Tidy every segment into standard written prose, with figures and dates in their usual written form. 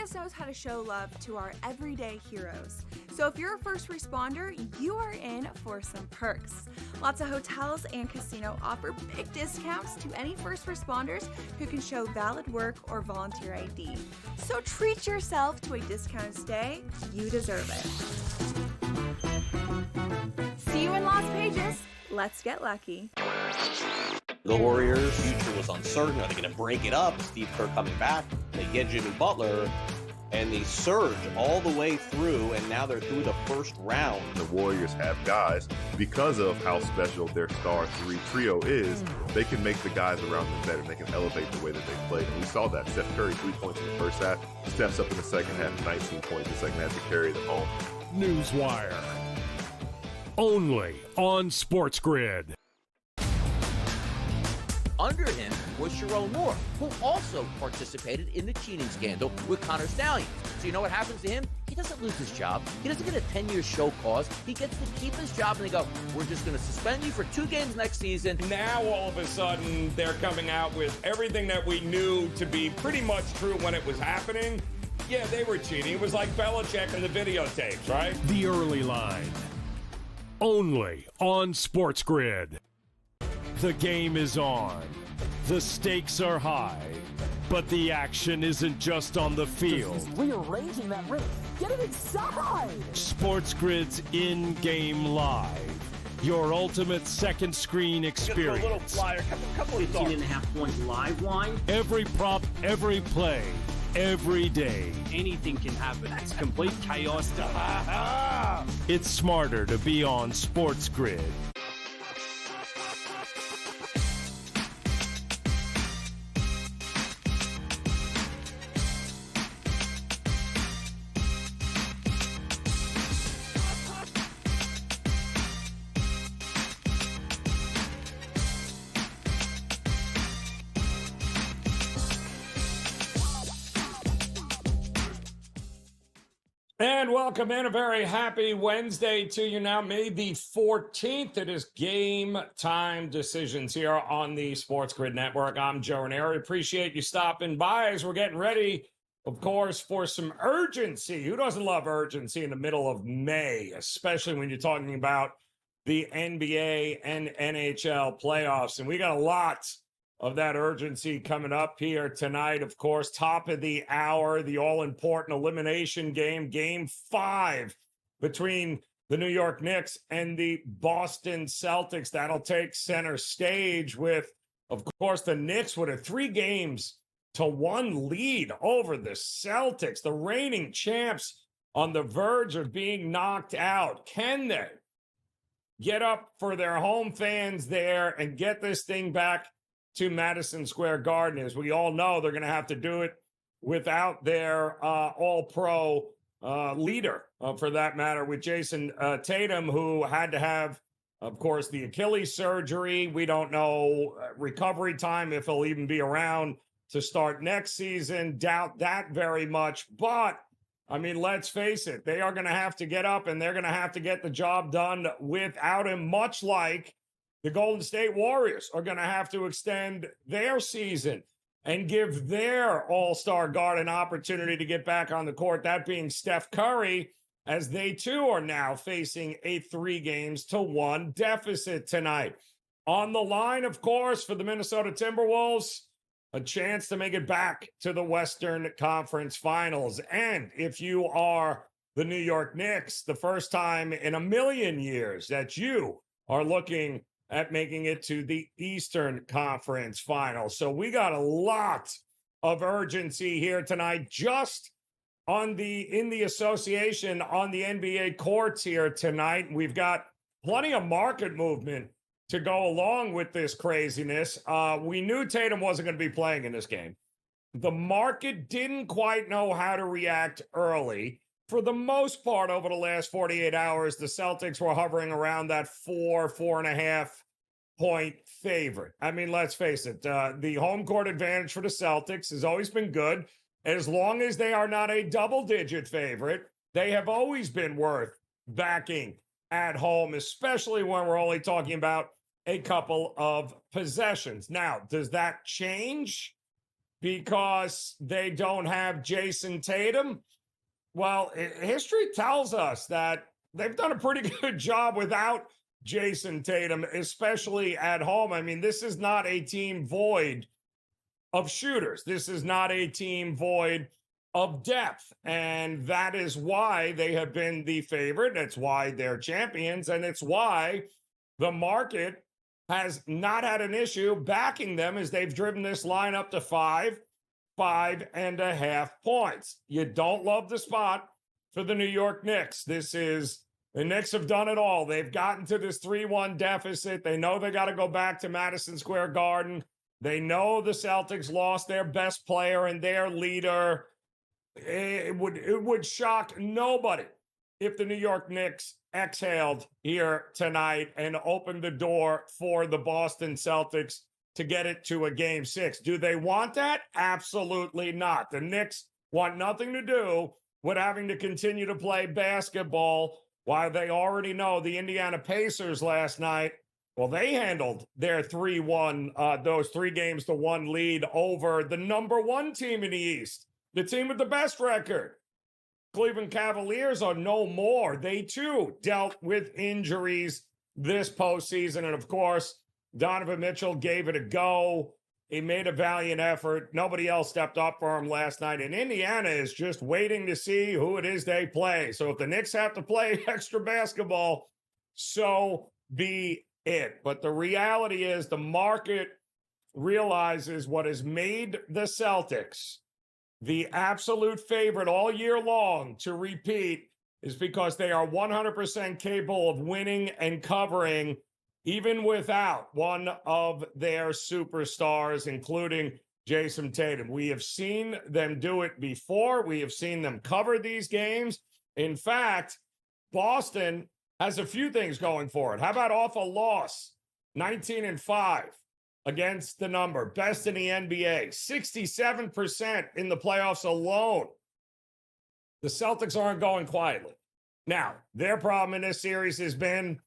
Vegas knows how to show love to our everyday heroes. So if you're a first responder, you are in for some perks. Lots of hotels and casino offer big discounts to any first responders who can show valid work or volunteer ID. So treat yourself to a discounted stay. You deserve it. See you in Las Vegas. Let's get lucky. The Warriors' future was uncertain. Are they going to break it up? Steve Kerr coming back. They get Jimmy Butler, and they surge all the way through, and now they're through the first round. The Warriors have guys, because of how special their star three trio is, they can make the guys around them better. They can elevate the way that they play. And we saw that. Steph Curry, 3 points in the first half, steps up in the second half, 19 points in the second half to carry them home. Newswire. Only on SportsGrid. Under him was Sharon Moore, who also participated in the cheating scandal with Connor Stallions. So you know what happens to him? He doesn't lose his job. He doesn't get a 10-year show cause. He gets to keep his job, and they go, we're just going to suspend you for 2 games next season. Now, all of a sudden, they're coming out with everything that we knew to be pretty much true when it was happening. Yeah, they were cheating. It was like Belichick and the videotapes, right? The early line. Only on SportsGrid. The game is on. The stakes are high. But the action isn't just on the field. He's rearranging that rim. Get it inside! SportsGrid's in-game live. Your ultimate second screen experience. A little flyer, couple of 18.5 point live line. Every prop, every play, every day. Anything can happen. It's complete chaos. It's smarter to be on SportsGrid. And welcome in. A very happy Wednesday to you now. May the 14th. It is Game Time Decisions here on the SportsGrid Network. I'm Joe Raineri. Appreciate you stopping by as we're getting ready, of course, for some urgency. Who doesn't love urgency in the middle of May, especially when you're talking about the NBA and NHL playoffs? And we got a lot of that urgency coming up here tonight. Of course, top of the hour, the all-important elimination game, Game 5 between the New York Knicks and the Boston Celtics. That'll take center stage with, of course, the Knicks with a 3-1 lead over the Celtics, the reigning champs, on the verge of being knocked out. Can they get up for their home fans there and get this thing back to Madison Square Garden? As we all know, they're going to have to do it without their all-pro leader, for that matter, with Jason Tatum, who had to have, of course, the Achilles surgery. We don't know recovery time, if he'll even be around to start next season. Doubt that very much. But, I mean, let's face it, they are going to have to get up, and they're going to have to get the job done without him, much like the Golden State Warriors are going to have to extend their season and give their all-star guard an opportunity to get back on the court, that being Steph Curry, as they too are now facing a 3-1 deficit tonight. On the line, of course, for the Minnesota Timberwolves, a chance to make it back to the Western Conference Finals. And if you are the New York Knicks, the first time in a million years that you are looking at making it to the Eastern Conference Finals. So we got a lot of urgency here tonight, just in the association on the NBA courts here tonight. We've got plenty of market movement to go along with this craziness. We knew Tatum wasn't going to be playing in this game. The market didn't quite know how to react early. For the most part, over the last 48 hours, the Celtics were hovering around that 4.5 point favorite. I mean, let's face it, the home court advantage for the Celtics has always been good. As long as they are not a double-digit favorite, they have always been worth backing at home, especially when we're only talking about a couple of possessions. Now, does that change because they don't have Jason Tatum? Well, history tells us that they've done a pretty good job without Jason Tatum, especially at home. I mean, this is not a team void of shooters. This is not a team void of depth. And that is why they have been the favorite. That's why they're champions. And it's why the market has not had an issue backing them as they've driven this line up to 5.5 points. You don't love the spot for the New York Knicks. The Knicks have done it all. They've gotten to this 3-1 deficit. They know they got to go back to Madison Square Garden. They know the Celtics lost their best player and their leader. It would shock nobody if the New York Knicks exhaled here tonight and opened the door for the Boston Celtics to get it to a Game 6. Do they want that? Absolutely not. The Knicks want nothing to do with having to continue to play basketball while they already know the Indiana Pacers last night. Well, they handled their 3-1, those 3 games to 1 lead over the number 1 team in the East, the team with the best record. Cleveland Cavaliers are no more. They, too, dealt with injuries this postseason. And, of course, Donovan Mitchell gave it a go. He made a valiant effort. Nobody else stepped up for him last night. And Indiana is just waiting to see who it is they play. So if the Knicks have to play extra basketball, so be it. But the reality is the market realizes what has made the Celtics the absolute favorite all year long to repeat is because they are 100% capable of winning and covering even without one of their superstars, including Jason Tatum. We have seen them do it before. We have seen them cover these games. In fact, Boston has a few things going for it. How about off a loss? 19-5 against the number. Best in the NBA. 67% in the playoffs alone. The Celtics aren't going quietly. Now, their problem in this series has been,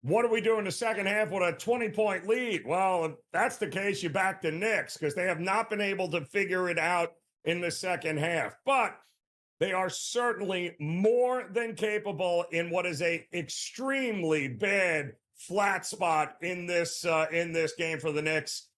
what do we do in the second half with a 20-point lead? Well, if that's the case, you back the Knicks because they have not been able to figure it out in the second half. But they are certainly more than capable in what is a extremely bad flat spot in this game for the Knicks.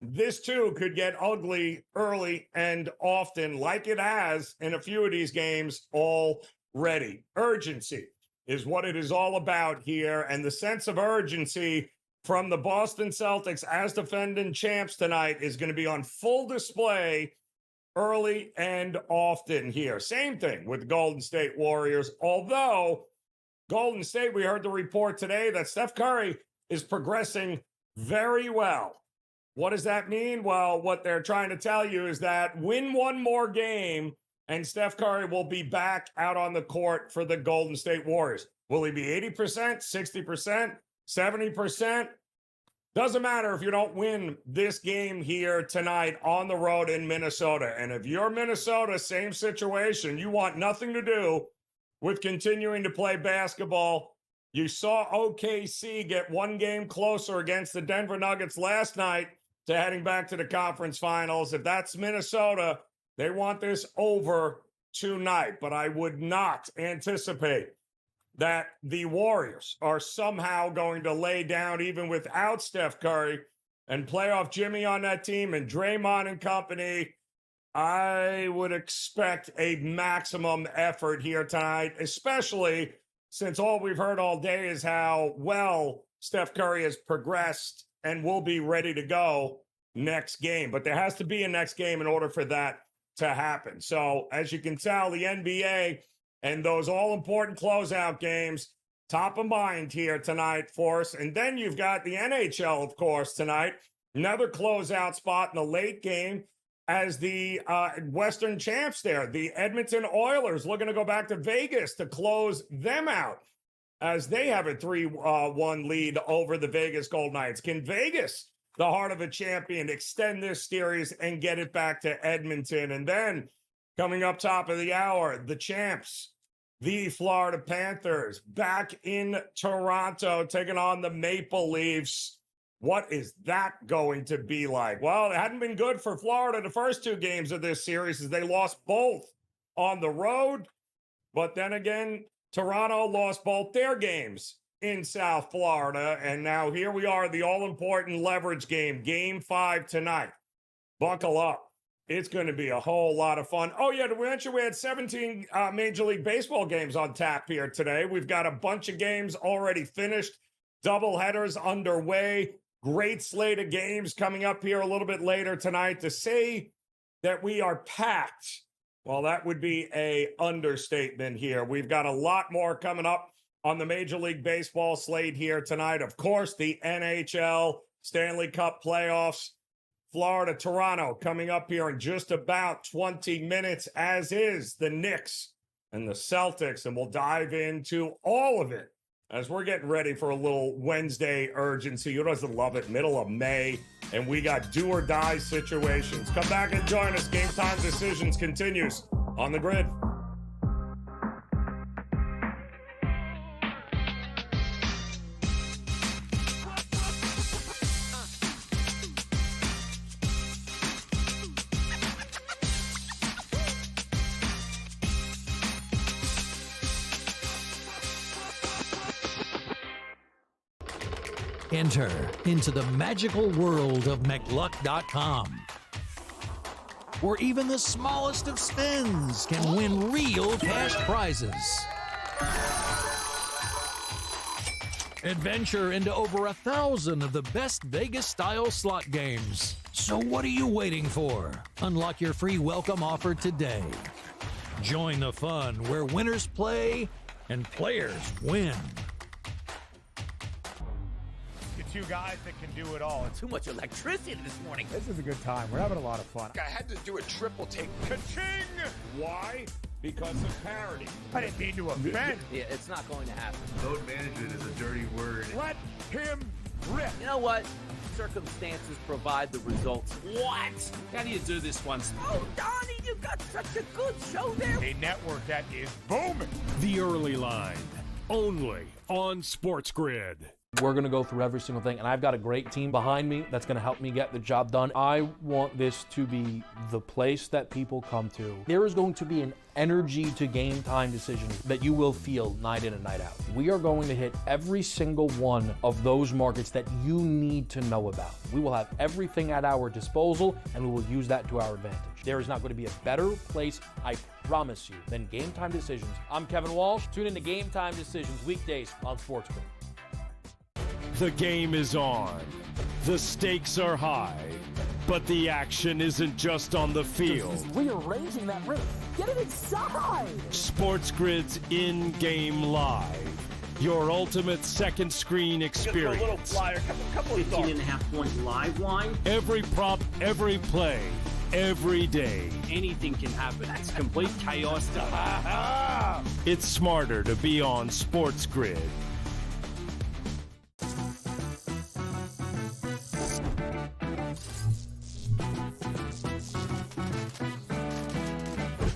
This, too, could get ugly early and often, like it has in a few of these games already. Urgency is what it is all about here, and the sense of urgency from the Boston Celtics as defending champs tonight is going to be on full display early and often here. Same thing with the Golden State Warriors, although Golden State, we heard the report today that Steph Curry is progressing very well. What does that mean? Well, what they're trying to tell you is that win one more game and Steph Curry will be back out on the court for the Golden State Warriors. Will he be 80%, 60%, 70%? Doesn't matter if you don't win this game here tonight on the road in Minnesota. And if you're Minnesota, same situation. You want nothing to do with continuing to play basketball. You saw OKC get one game closer against the Denver Nuggets last night to heading back to the conference finals. If that's Minnesota, they want this over tonight. But I would not anticipate that the Warriors are somehow going to lay down even without Steph Curry and playoff Jimmy on that team and Draymond and company. I would expect a maximum effort here tonight, especially since all we've heard all day is how well Steph Curry has progressed and will be ready to go next game. But there has to be a next game in order for that to happen. So as you can tell, the NBA and those all-important closeout games, top of mind here tonight for us. And then you've got the NHL, of course, tonight. Another closeout spot in the late game as the Western champs there. The Edmonton Oilers looking to go back to Vegas to close them out as they have a 3-1 lead over the Vegas Golden Knights. Can Vegas, the heart of a champion, extend this series and get it back to Edmonton? And then coming up top of the hour, the champs, the Florida Panthers, back in Toronto, taking on the Maple Leafs. What is that going to be like? Well, it hadn't been good for Florida the first two games of this series as they lost both on the road. But then again, Toronto lost both their games in South Florida. And now here we are, the all-important leverage game, Game 5 tonight. Buckle up. It's going to be a whole lot of fun. Oh, yeah, to mention we had 17 Major League Baseball games on tap here today. We've got a bunch of games already finished, doubleheaders underway. Great slate of games coming up here a little bit later tonight. To say that we are packed, well, that would be an understatement here. We've got a lot more coming up on the Major League Baseball slate here tonight. Of course, the NHL Stanley Cup playoffs. Florida, Toronto coming up here in just about 20 minutes, as is the Knicks and the Celtics. And we'll dive into all of it as we're getting ready for a little Wednesday urgency. Who doesn't love it? Middle of May, and we got do or die situations. Come back and join us. Game Time Decisions continues on the grid. Enter into the magical world of McLuck.com, where even the smallest of spins can win real cash prizes. Adventure into over 1,000 of the best Vegas-style slot games. So what are you waiting for? Unlock your free welcome offer today. Join the fun where winners play and players win. Two guys that can do it all. It's Too much electricity this morning. This is a good time. We're having a lot of fun. I had to do a triple take. Ka-ching! Why? Because of parity. I didn't mean to offend. Yeah, it's not going to happen. Load management is a dirty word. Let him rip. You know what? Circumstances provide the results. What? How do you do this one? Oh, Donnie, you got such a good show there. A network that is booming. The Early Line, only on SportsGrid. We're going to go through every single thing, and I've got a great team behind me that's going to help me get the job done. I want this to be the place that people come to. There is going to be an energy to Game Time Decisions that you will feel night in and night out. We are going to hit every single one of those markets that you need to know about. We will have everything at our disposal, and we will use that to our advantage. There is not going to be a better place, I promise you, than Game Time Decisions. I'm Kevin Walsh. Tune in to Game Time Decisions weekdays on SportsGrid. The game is on. The stakes are high. But the action isn't just on the field. He's rearranging that roof. Get it inside! SportsGrid's in-game live. Your ultimate second screen experience. A little flyer, couple 15.5-point live line. Every prop, every play, every day. Anything can happen. It's complete chaos. It's smarter to be on SportsGrid.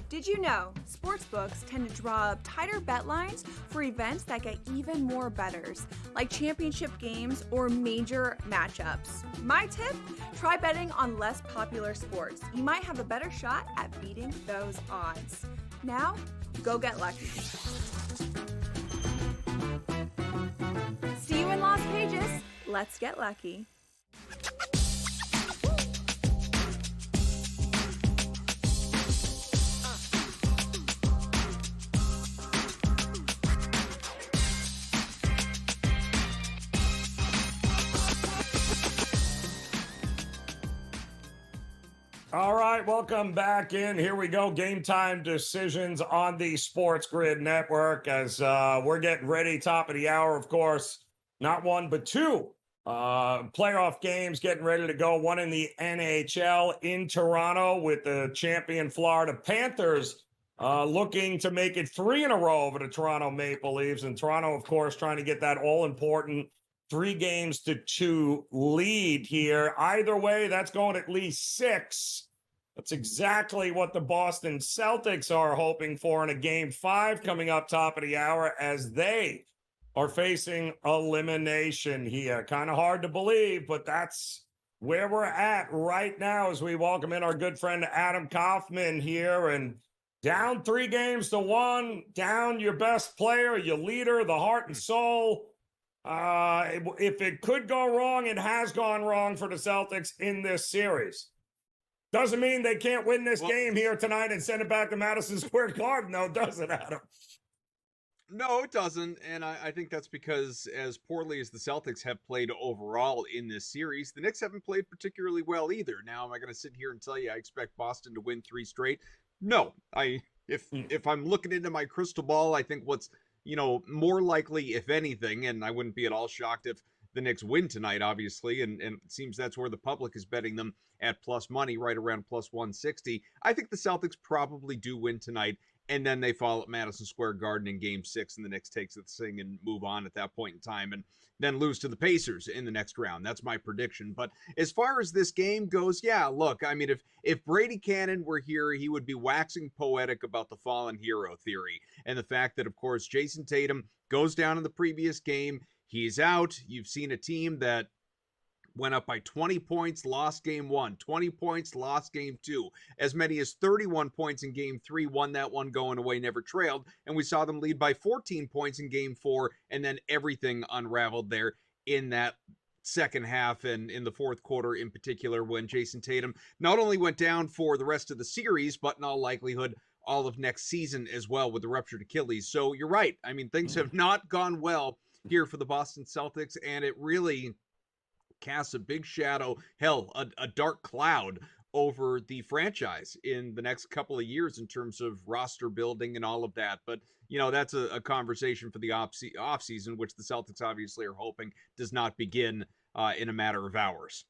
Did you know sportsbooks tend to draw up tighter bet lines for events that get even more bettors, like championship games or major matchups? My tip, try betting on less popular sports. You might have a better shot at beating those odds. Now, go get lucky. See you in Las Vegas. Let's get lucky. All right, welcome back in. Here we go. Game Time Decisions on the SportsGrid Network as we're getting ready. Top of the hour, of course. Not one, but two playoff games getting ready to go. One in the NHL in Toronto with the champion Florida Panthers looking to make it 3 in a row over the Toronto Maple Leafs. And Toronto, of course, trying to get that all-important 3-2 lead here. Either way, that's going at least 6. That's exactly what the Boston Celtics are hoping for in a Game 5 coming up top of the hour as they are facing elimination here. Kind of hard to believe, but that's where we're at right now as we welcome in our good friend Adam Kaufman here. And down 3-1, down your best player, your leader, the heart and soul. If it could go wrong, it has gone wrong for the Celtics in this series. Doesn't mean they can't win this game here tonight and send it back to Madison Square Garden, though, does it, Adam? No, it doesn't, and I think that's because as poorly as the Celtics have played overall in this series, the Knicks haven't played particularly well either. Now, am I going to sit here and tell you I expect Boston to win 3 straight? No. If I'm looking into my crystal ball, I think what's more likely, if anything, and I wouldn't be at all shocked if the Knicks win tonight, obviously, and it seems that's where the public is betting them at plus money, right around plus 160. I think the Celtics probably do win tonight, and then they fall at Madison Square Garden in Game 6, and the Knicks takes the thing and move on at that point in time, and then lose to the Pacers in the next round. That's my prediction. But as far as this game goes, yeah, look, I mean, if Brady Cannon were here, he would be waxing poetic about the fallen hero theory, and the fact that, of course, Jason Tatum goes down in the previous game. He's out. You've seen a team that went up by 20 points, lost game 1, 20 points, lost game 2, as many as 31 points in game 3, won that one going away, never trailed, and we saw them lead by 14 points in game 4, and then everything unraveled there in that second half and in the fourth quarter in particular, when Jason Tatum not only went down for the rest of the series, but in all likelihood all of next season as well with the ruptured Achilles. So you're right. I mean, things have not gone well here for the Boston Celtics, and it really casts a big shadow, hell, a dark cloud over the franchise in the next couple of years in terms of roster building and all of that. But, that's a conversation for the offseason, which the Celtics obviously are hoping does not begin in a matter of hours.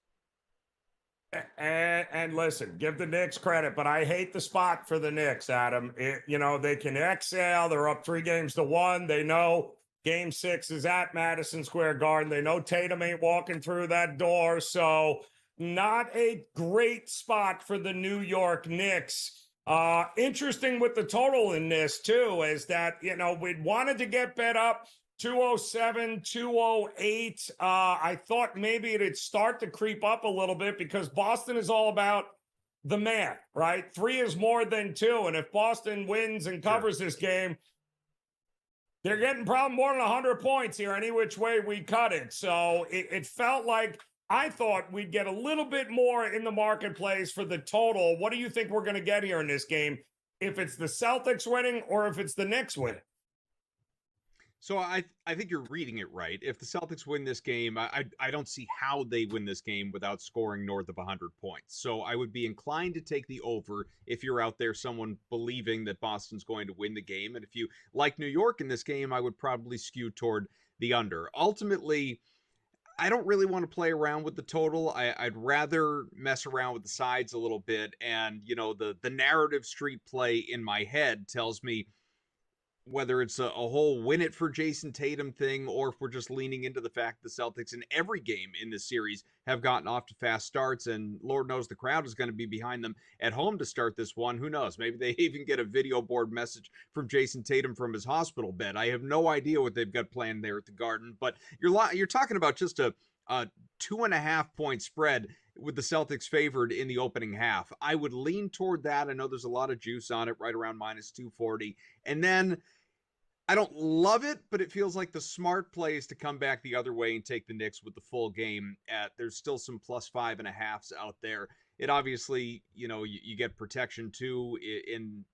And listen, give the Knicks credit, but I hate the spot for the Knicks, Adam. They can exhale. They're up 3-1. They know Game 6 is at Madison Square Garden. They know Tatum ain't walking through that door, so not a great spot for the New York Knicks. Interesting with the total in this, too, is that, we'd wanted to get bet up 207, 208. I thought maybe it'd start to creep up a little bit because Boston is all about the math, right? 3 is more than 2, and if Boston wins and covers this game, they're getting probably more than 100 points here any which way we cut it. So it felt like I thought we'd get a little bit more in the marketplace for the total. What do you think we're going to get here in this game, if it's the Celtics winning or if it's the Knicks winning? So I think you're reading it right. If the Celtics win this game, I don't see how they win this game without scoring north of 100 points. So I would be inclined to take the over if you're out there, someone believing that Boston's going to win the game. And if you like New York in this game, I would probably skew toward the under. Ultimately, I don't really want to play around with the total. I'd rather mess around with the sides a little bit. And, the narrative street play in my head tells me, whether it's a whole win it for Jason Tatum thing, or if we're just leaning into the fact the Celtics in every game in this series have gotten off to fast starts, and Lord knows the crowd is going to be behind them at home to start this one. Who knows? Maybe they even get a video board message from Jason Tatum from his hospital bed. I have no idea what they've got planned there at the Garden, but you're talking about just a 2.5 point spread with the Celtics favored in the opening half. I would lean toward that. I know there's a lot of juice on it, right around minus 240. And then I don't love it, but it feels like the smart play is to come back the other way and take the Knicks with the full game. There's still some plus 5.5s out there. It obviously, you get protection too in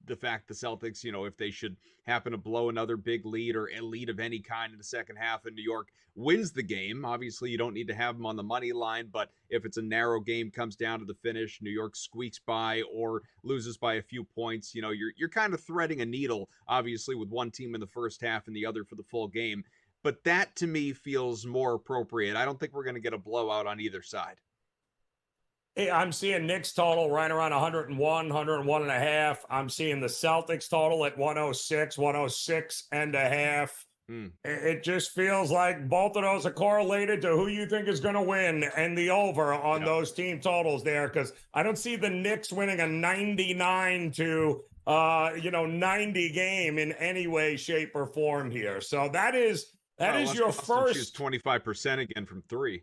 the fact the Celtics, if they should happen to blow another big lead or a lead of any kind in the second half and New York wins the game, obviously you don't need to have them on the money line, but if it's a narrow game, comes down to the finish, New York squeaks by or loses by a few points, you're kind of threading a needle, obviously, with one team in the first half and the other for the full game. But that, to me, feels more appropriate. I don't think we're going to get a blowout on either side. Hey, I'm seeing Knicks total right around 101.5. I'm seeing the Celtics total at 106.5. It just feels like both of those are correlated to who you think is going to win and the over on those team totals there, because I don't see the Knicks winning a 99 to 90 game in any way, shape, or form here. So that is your first. She's 25% again from 3.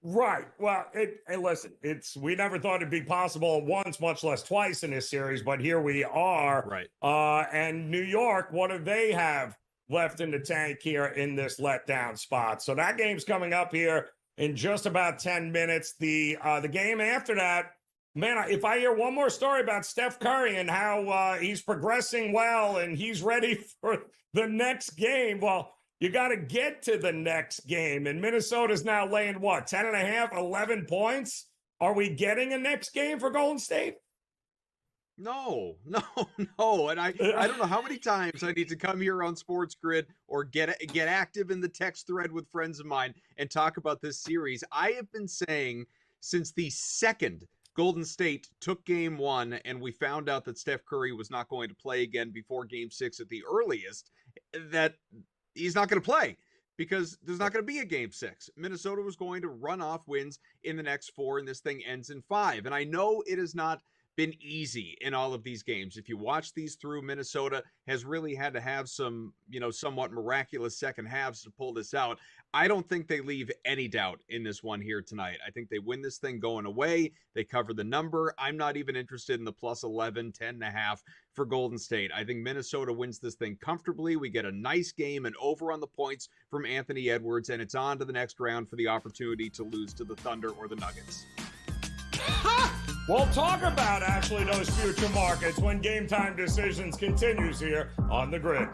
Right. Well, hey, listen, we never thought it'd be possible once, much less twice in this series, but here we are. Right. And New York, what do they have left in the tank here in this letdown spot? So that game's coming up here in just about 10 minutes. The game after that, man, if I hear one more story about Steph Curry and how he's progressing well and he's ready for the next game, well, you got to get to the next game. And Minnesota's now laying, 10.5, 11 points? Are we getting a next game for Golden State? No. And I don't know how many times I need to come here on SportsGrid or get active in the text thread with friends of mine and talk about this series. I have been saying since the second Golden State took game 1 and we found out that Steph Curry was not going to play again before game 6 at the earliest, that he's not going to play because there's not going to be a game 6. Minnesota was going to run off wins in the next 4, and this thing ends in 5. And I know it has not been easy in all of these games. If you watch these through, Minnesota has really had to have some, somewhat miraculous second halves to pull this out. I don't think they leave any doubt in this one here tonight. I think they win this thing going away. They cover the number. I'm not even interested in the plus 11, 10.5 for Golden State. I think Minnesota wins this thing comfortably. We get a nice game and over on the points from Anthony Edwards, and it's on to the next round for the opportunity to lose to the Thunder or the Nuggets. We'll talk about actually those future markets when Game Time Decisions continues here on the Grid.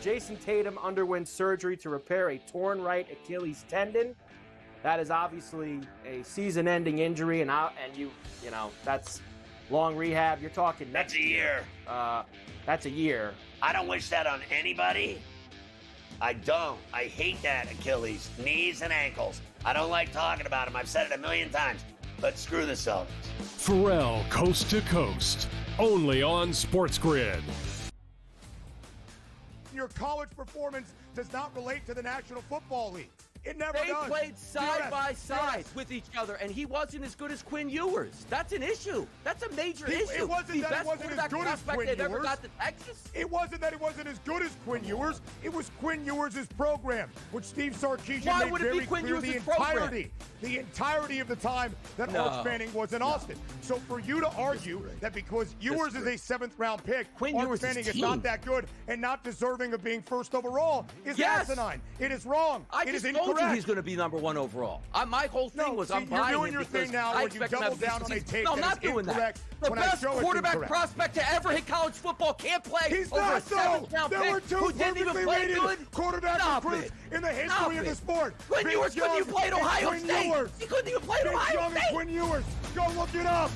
Jason Tatum underwent surgery to repair a torn right Achilles tendon. That is obviously a season-ending injury, and that's long rehab. You're talking next year. That's a year. I don't wish that on anybody. I don't. I hate that Achilles, knees and ankles. I don't like talking about them. I've said it a million times, but screw the Celtics. Pharrell Coast to Coast, only on SportsGrid. Your college performance does not relate to the National Football League. It never does. They played side by side with each other, and he wasn't as good as Quinn Ewers. That's an issue. That's a major issue. It wasn't that it wasn't as good as Quinn Ewers. Ever got to Texas. It wasn't that it wasn't as good as Quinn Ewers. It was Quinn Ewers' program, which Steve Sarkisian made very clear the entirety of the time that Arch Manning was in Austin. So for you to argue that because Ewers is a 7th-round pick, Arch Manning is not that good and not deserving of being first overall is asinine. It is wrong. It is incorrect. He's going to be number 1 overall. My whole thing was I'm buying you're doing your thing now where you double down on a take that is incorrect. The best quarterback prospect to ever hit college football can't play. He's over not a 7th-round There were pick 2 who didn't even perfectly play rated good. quarterback recruits in the history of the sport. Quinn Ewers couldn't even play at Ohio State. He couldn't even play at Ohio State. Quinn Ewers. Go look it up.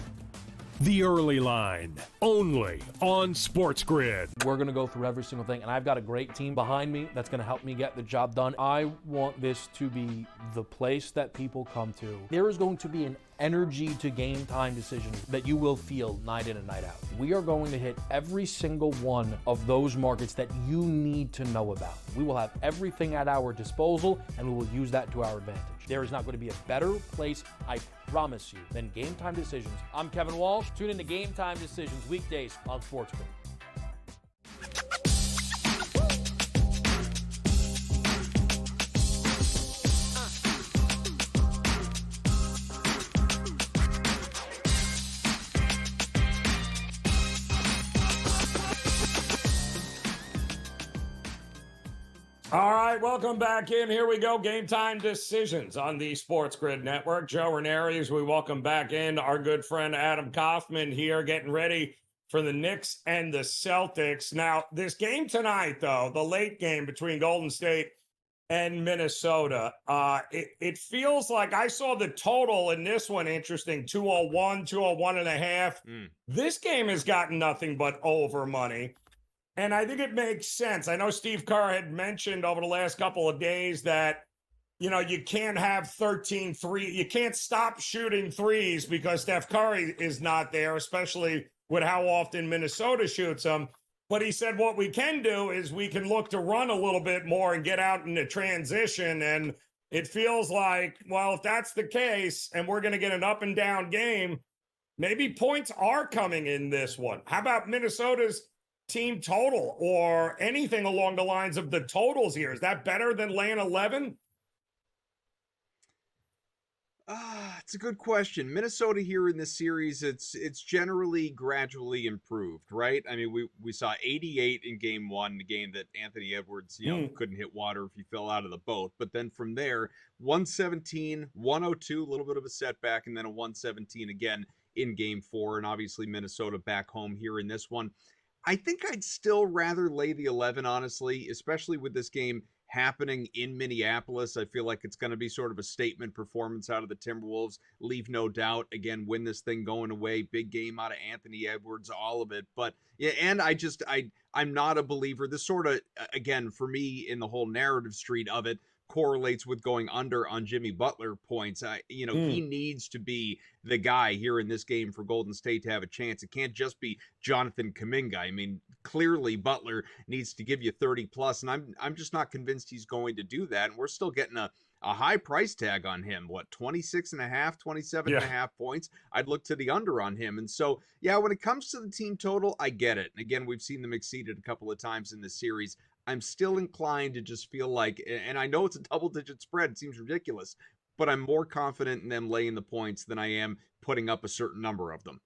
The Early Line, only on SportsGrid. We're going to go through every single thing, and I've got a great team behind me that's going to help me get the job done. I want this to be the place that people come to. There is going to be an energy to Game Time Decisions that you will feel night in and night out. We are going to hit every single one of those markets that you need to know about. We will have everything at our disposal, and we will use that to our advantage. There is not going to be a better place, I promise you, than Game Time Decisions. I'm Kevin Walsh. Tune in to Game Time Decisions weekdays on SportsGrid. All right, welcome back in. Here we go. Game Time Decisions on the SportsGrid Network. Joe Raineri, as we welcome back in our good friend Adam Kaufman here, getting ready for the Knicks and the Celtics. Now, this game tonight, though, the late game between Golden State and Minnesota, it feels like I saw the total in this one interesting, 201, 201.5. This game has gotten nothing but over money. And I think it makes sense. I know Steve Kerr had mentioned over the last couple of days that you can't have 13 threes. You can't stop shooting threes because Steph Curry is not there, especially with how often Minnesota shoots them. But he said what we can do is we can look to run a little bit more and get out into transition. And it feels like, well, if that's the case and we're going to get an up and down game, maybe points are coming in this one. How about Minnesota's team total or anything along the lines of the totals here? Is that better than laying 11? It's a good question. Minnesota here in this series, it's generally gradually improved, right? I mean, we saw 88 in game one, the game that Anthony Edwards, couldn't hit water if he fell out of the boat. But then from there, 117, 102, a little bit of a setback, and then a 117 again in game four. And obviously Minnesota back home here in this one. I think I'd still rather lay the 11, honestly, especially with this game happening in Minneapolis. I feel like it's going to be sort of a statement performance out of the Timberwolves. Leave no doubt. Again, win this thing going away. Big game out of Anthony Edwards, all of it. But yeah, and I'm not a believer. This sort of, again, for me in the whole narrative street of it, correlates with going under on Jimmy Butler points. He needs to be the guy here in this game for Golden State to have a chance. It can't just be Jonathan Kuminga. I mean, clearly Butler needs to give you 30 plus, and I'm just not convinced he's going to do that. And we're still getting a high price tag on him. What, 26 and a half, 27 and a half points? I'd look to the under on him. And so, yeah, when it comes to the team total, I get it. And again, we've seen them exceeded a couple of times in this series. I'm still inclined to just feel like, and I know it's a double-digit spread, it seems ridiculous, but I'm more confident in them laying the points than I am putting up a certain number of them.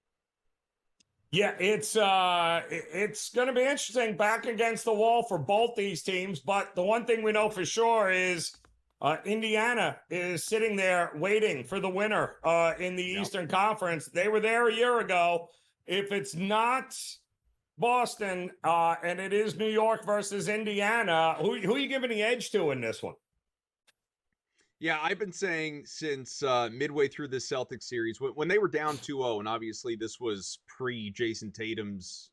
Yeah, it's going to be interesting back against the wall for both these teams, but the one thing we know for sure is Indiana is sitting there waiting for the winner in the Eastern Conference. They were there a year ago. If it's not Boston, and it is New York versus Indiana, who are you giving the edge to in this one? Yeah, I've been saying since midway through this Celtics series, when they were down 2-0, and obviously this was pre-Jason Tatum's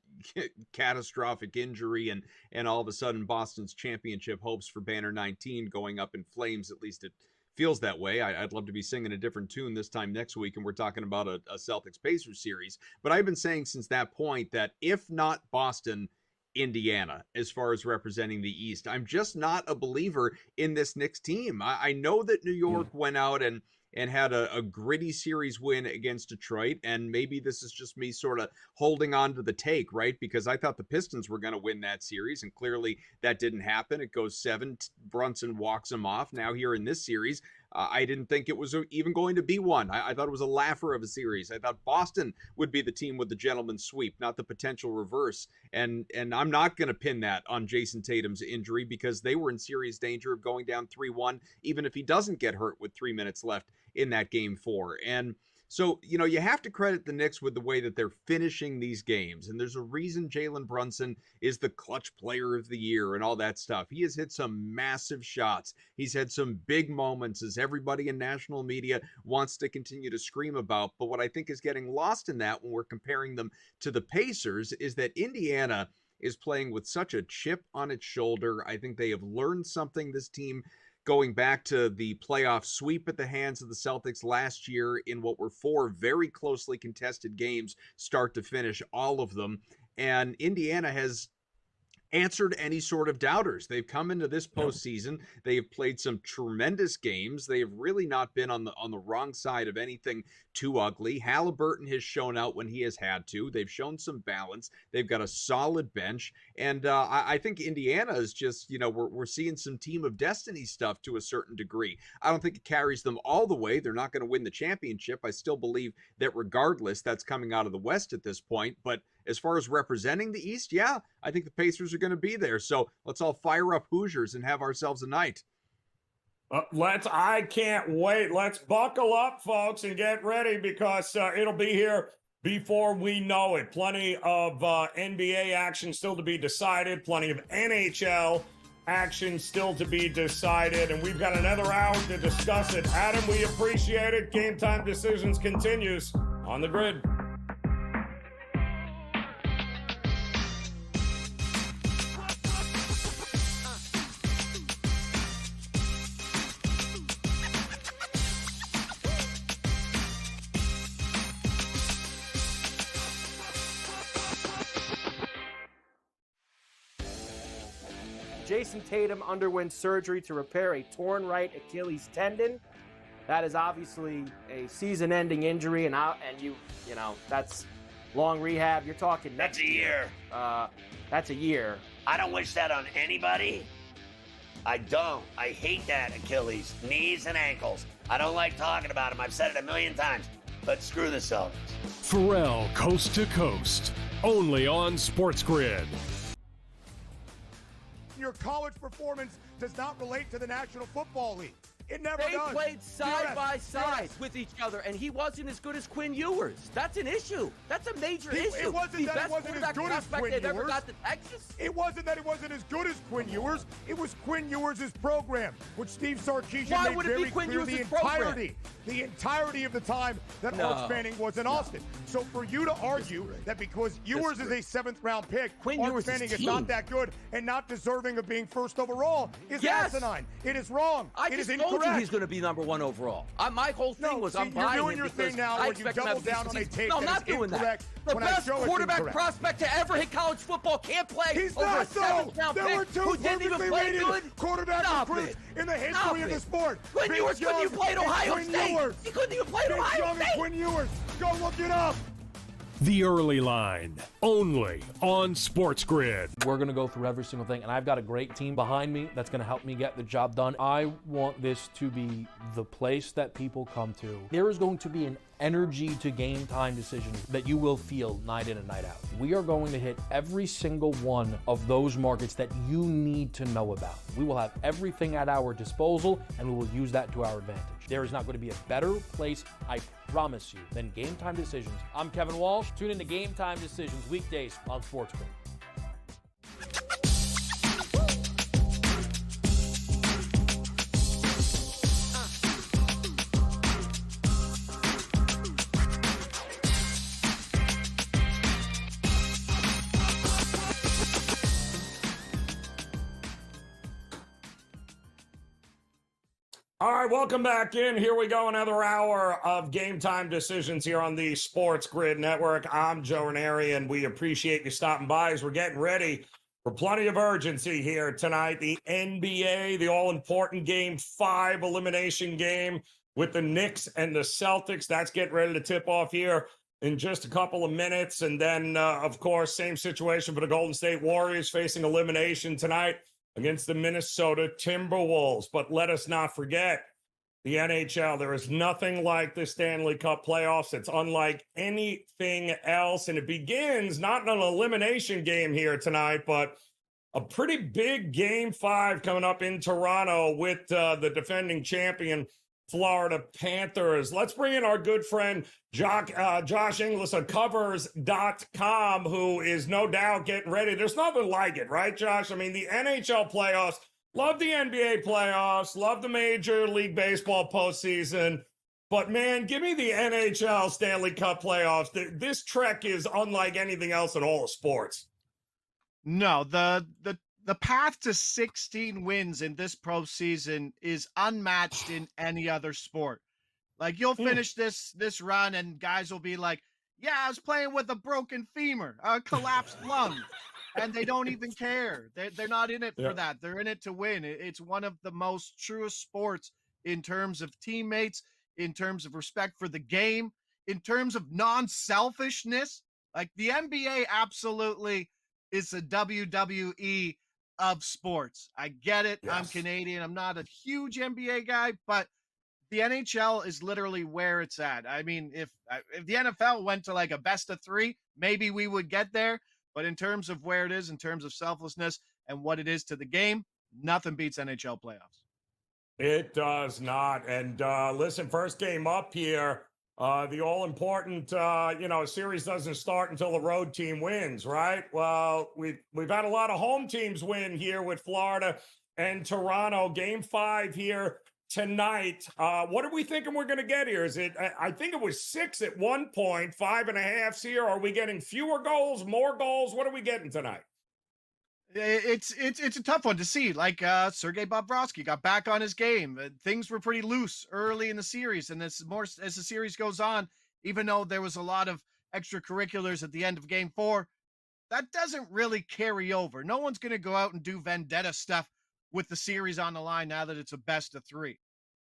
catastrophic injury, and all of a sudden Boston's championship hopes for Banner 19 going up in flames, at least it feels that way. I'd love to be singing a different tune this time next week, and we're talking about a Celtics-Pacers series. But I've been saying since that point that if not Boston, Indiana, as far as representing the East. I'm just not a believer in this Knicks team. I know that New York went out and had a gritty series win against Detroit, and maybe this is just me sort of holding on to the take, right? Because I thought the Pistons were going to win that series, and clearly that didn't happen. It goes 7, Brunson walks them off. Now here in this series, I didn't think it was even going to be one. I thought it was a laugher of a series. I thought Boston would be the team with the gentleman's sweep, not the potential reverse. And I'm not going to pin that on Jason Tatum's injury because they were in serious danger of going down 3-1, even if he doesn't get hurt with 3 minutes left in that game 4. And so, you have to credit the Knicks with the way that they're finishing these games. And there's a reason Jalen Brunson is the clutch player of the year and all that stuff. He has hit some massive shots. He's had some big moments, as everybody in national media wants to continue to scream about. But what I think is getting lost in that when we're comparing them to the Pacers is that Indiana is playing with such a chip on its shoulder. I think they have learned something, this team, going back to the playoff sweep at the hands of the Celtics last year in what were 4 very closely contested games, start to finish, all of them. And Indiana has answered any sort of doubters. They've come into this postseason. They have played some tremendous games. They have really not been on the wrong side of anything too ugly. Halliburton has shown out when he has had to. They've shown some balance. They've got a solid bench. And I think Indiana is just, we're seeing some team of destiny stuff to a certain degree. I don't think it carries them all the way. They're not going to win the championship. I still believe that regardless, that's coming out of the West at this point. But as far as representing the East, yeah, I think the Pacers are going to be there. So let's all fire up Hoosiers and have ourselves a night. I can't wait. Let's buckle up, folks, and get ready because it'll be here before we know it. Plenty of NBA action still to be decided. Plenty of NHL action still to be decided. And we've got another hour to discuss it. Adam, we appreciate it. Game Time Decisions continues on the grid. Jason Tatum underwent surgery to repair a torn right Achilles tendon. That is obviously a season-ending injury, and you know that's long rehab. You're talking That's a year. That's a year. I don't wish that on anybody. I don't. I hate that Achilles, knees and ankles. I don't like talking about them. I've said it a million times. But screw the Celtics. Pharrell Coast to Coast, only on SportsGrid. Your college performance does not relate to the National Football League. It never They does. played side by side with each other, and he wasn't as good as Quinn Ewers. That's an issue. That's a major issue. It wasn't that it wasn't as good as Quinn they've ever Ewers. got to Texas. It wasn't that it wasn't as good as Quinn Ewers. It was Quinn Ewers' program, which Steve Sarkisian Why made would it very be Quinn clear Ewers' the entirety of the time that Arch Manning was in Austin. So for you to argue that because Ewers is a 7th-round pick, Arch Manning is not that good and not deserving of being first overall is asinine. It is wrong. It is incorrect. I just told you he's going to be number 1 overall. My whole thing was I'm buying you're doing him your because thing now I where you expect him to double have down on a decent take season. No, I'm that not is doing incorrect that. The when I best show it's quarterback incorrect. prospect to ever hit college football can't play He's over a not so. 7th-round There were pick 2 who didn't even perfectly play rated good. quarterback Stop recruits it. in the history Stop of the it. sport. Quinn Ewers couldn't even play at Ohio Quinn State. Ewers. He couldn't even play at Vince Ohio Young and State. Quinn Ewers. Go look it up. The Early Line, only on SportsGrid. We're going to go through every single thing, and I've got a great team behind me that's going to help me get the job done. I want this to be the place that people come to. There is going to be an energy to Game Time Decisions that you will feel night in and night out. We are going to hit every single one of those markets that you need to know about. We will have everything at our disposal, and we will use that to our advantage. There is not going to be a better place, I promise you, than Game Time Decisions. I'm Kevin Walsh. Tune in to Game Time Decisions weekdays on SportsGrid. All right, welcome back in. Here we go, another hour of Game Time Decisions here on the SportsGrid Network. I'm Joe Raineri, and we appreciate you stopping by as we're getting ready for plenty of urgency here tonight. The NBA, the all-important Game 5 elimination game with the Knicks and the Celtics. That's getting ready to tip off here in just a couple of minutes. And then, of course, same situation for the Golden State Warriors facing elimination tonight against the Minnesota Timberwolves. But let us not forget the NHL. There is nothing like the Stanley Cup playoffs. It's unlike anything else. And it begins not in an elimination game here tonight, but a pretty big Game 5 coming up in Toronto with the defending champion Florida Panthers. Let's bring in our good friend Josh Inglis of Covers.com, who is no doubt getting ready. There's nothing like it, right, Josh? I mean, the NHL playoffs, love the NBA playoffs, love the Major League Baseball postseason, but man, give me the NHL Stanley Cup playoffs. This trek is unlike anything else in all of sports. No, the path to 16 wins in this postseason is unmatched in any other sport. Like, you'll finish this run and guys will be like, yeah, I was playing with a broken femur, a collapsed lung, and they don't even care. They're not in it for that. They're in it to win. It's one of the most truest sports in terms of teammates, in terms of respect for the game, in terms of non-selfishness. Like, the NBA absolutely is a WWE of sports. I get it. Yes. I'm Canadian. I'm not a huge NBA guy, but the NHL is literally where it's at. I mean, if the NFL went to like a best of 3, maybe we would get there. But in terms of where it is, in terms of selflessness and what it is to the game, nothing beats NHL playoffs. It does not. And listen, first game up here, the all-important, series doesn't start until the road team wins, right? Well, we've had a lot of home teams win here with Florida and Toronto. Game 5 here tonight. What are we thinking we're going to get here? Is it? I think it was 6 at one point, 5.5 here. Are we getting fewer goals, more goals? What are we getting tonight? It's a tough one to see. Like Sergei Bobrovsky got back on his game. Things were pretty loose early in the series, and as the series goes on, even though there was a lot of extracurriculars at the end of Game 4, that doesn't really carry over. No one's going to go out and do vendetta stuff with the series on the line now that it's a best of 3.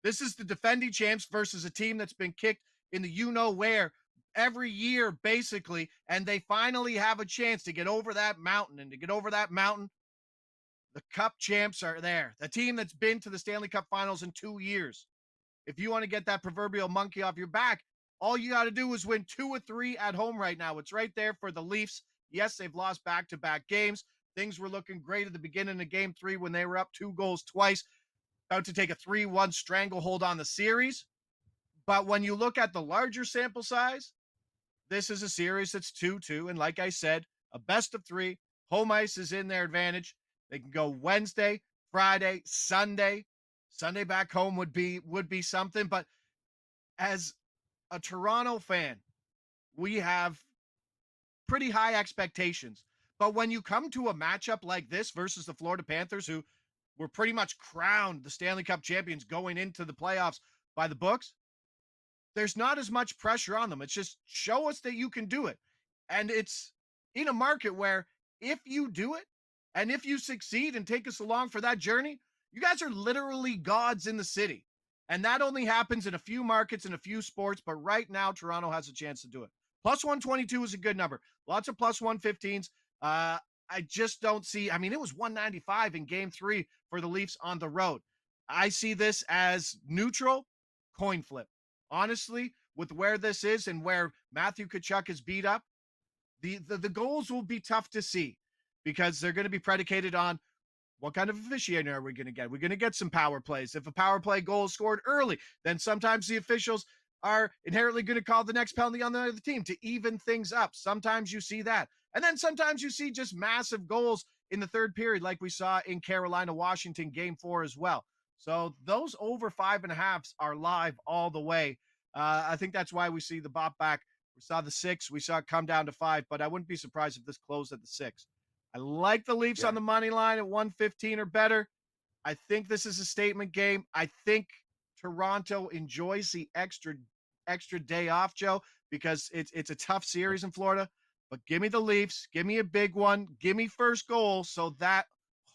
This is the defending champs versus a team that's been kicked in the you-know-where every year, basically, and they finally have a chance to get over that mountain. And to get over that mountain, the Cup champs are there. The team that's been to the Stanley Cup Finals in 2 years. If you want to get that proverbial monkey off your back, all you got to do is win 2 or 3 at home right now. It's right there for the Leafs. Yes, they've lost back-to-back games. Things were looking great at the beginning of Game 3 when they were up 2 goals twice, about to take a 3-1 stranglehold on the series. But when you look at the larger sample size, this is a series that's 2-2. And like I said, a best of 3. Home ice is in their advantage. They can go Wednesday, Friday, Sunday. Sunday back home would be something. But as a Toronto fan, we have pretty high expectations. But when you come to a matchup like this versus the Florida Panthers, who were pretty much crowned the Stanley Cup champions going into the playoffs by the books, there's not as much pressure on them. It's just show us that you can do it. And it's in a market where if you do it and if you succeed and take us along for that journey, you guys are literally gods in the city. And that only happens in a few markets and a few sports. But right now, Toronto has a chance to do it. Plus 122 is a good number. Lots of plus 115s. I just don't see. I mean, it was 195 in Game 3 for the Leafs on the road. I see this as neutral, coin flip. Honestly, with where this is and where Matthew Tkachuk is beat up, the goals will be tough to see because they're going to be predicated on what kind of officiating are we going to get? We're going to get some power plays. If a power play goal is scored early, then sometimes the officials are inherently going to call the next penalty on the other team to even things up. Sometimes you see that. And then sometimes you see just massive goals in the third period, like we saw in Carolina, Washington, Game 4 as well. So those over 5.5s are live all the way. I think that's why we see the bop back. We saw the 6. We saw it come down to 5, but I wouldn't be surprised if this closed at the 6. I like the Leafs on the money line at 115 or better. I think this is a statement game. I think Toronto enjoys the extra day off, Joe, because it's a tough series in Florida. But give me the Leafs. Give me a big one. Give me first goal so that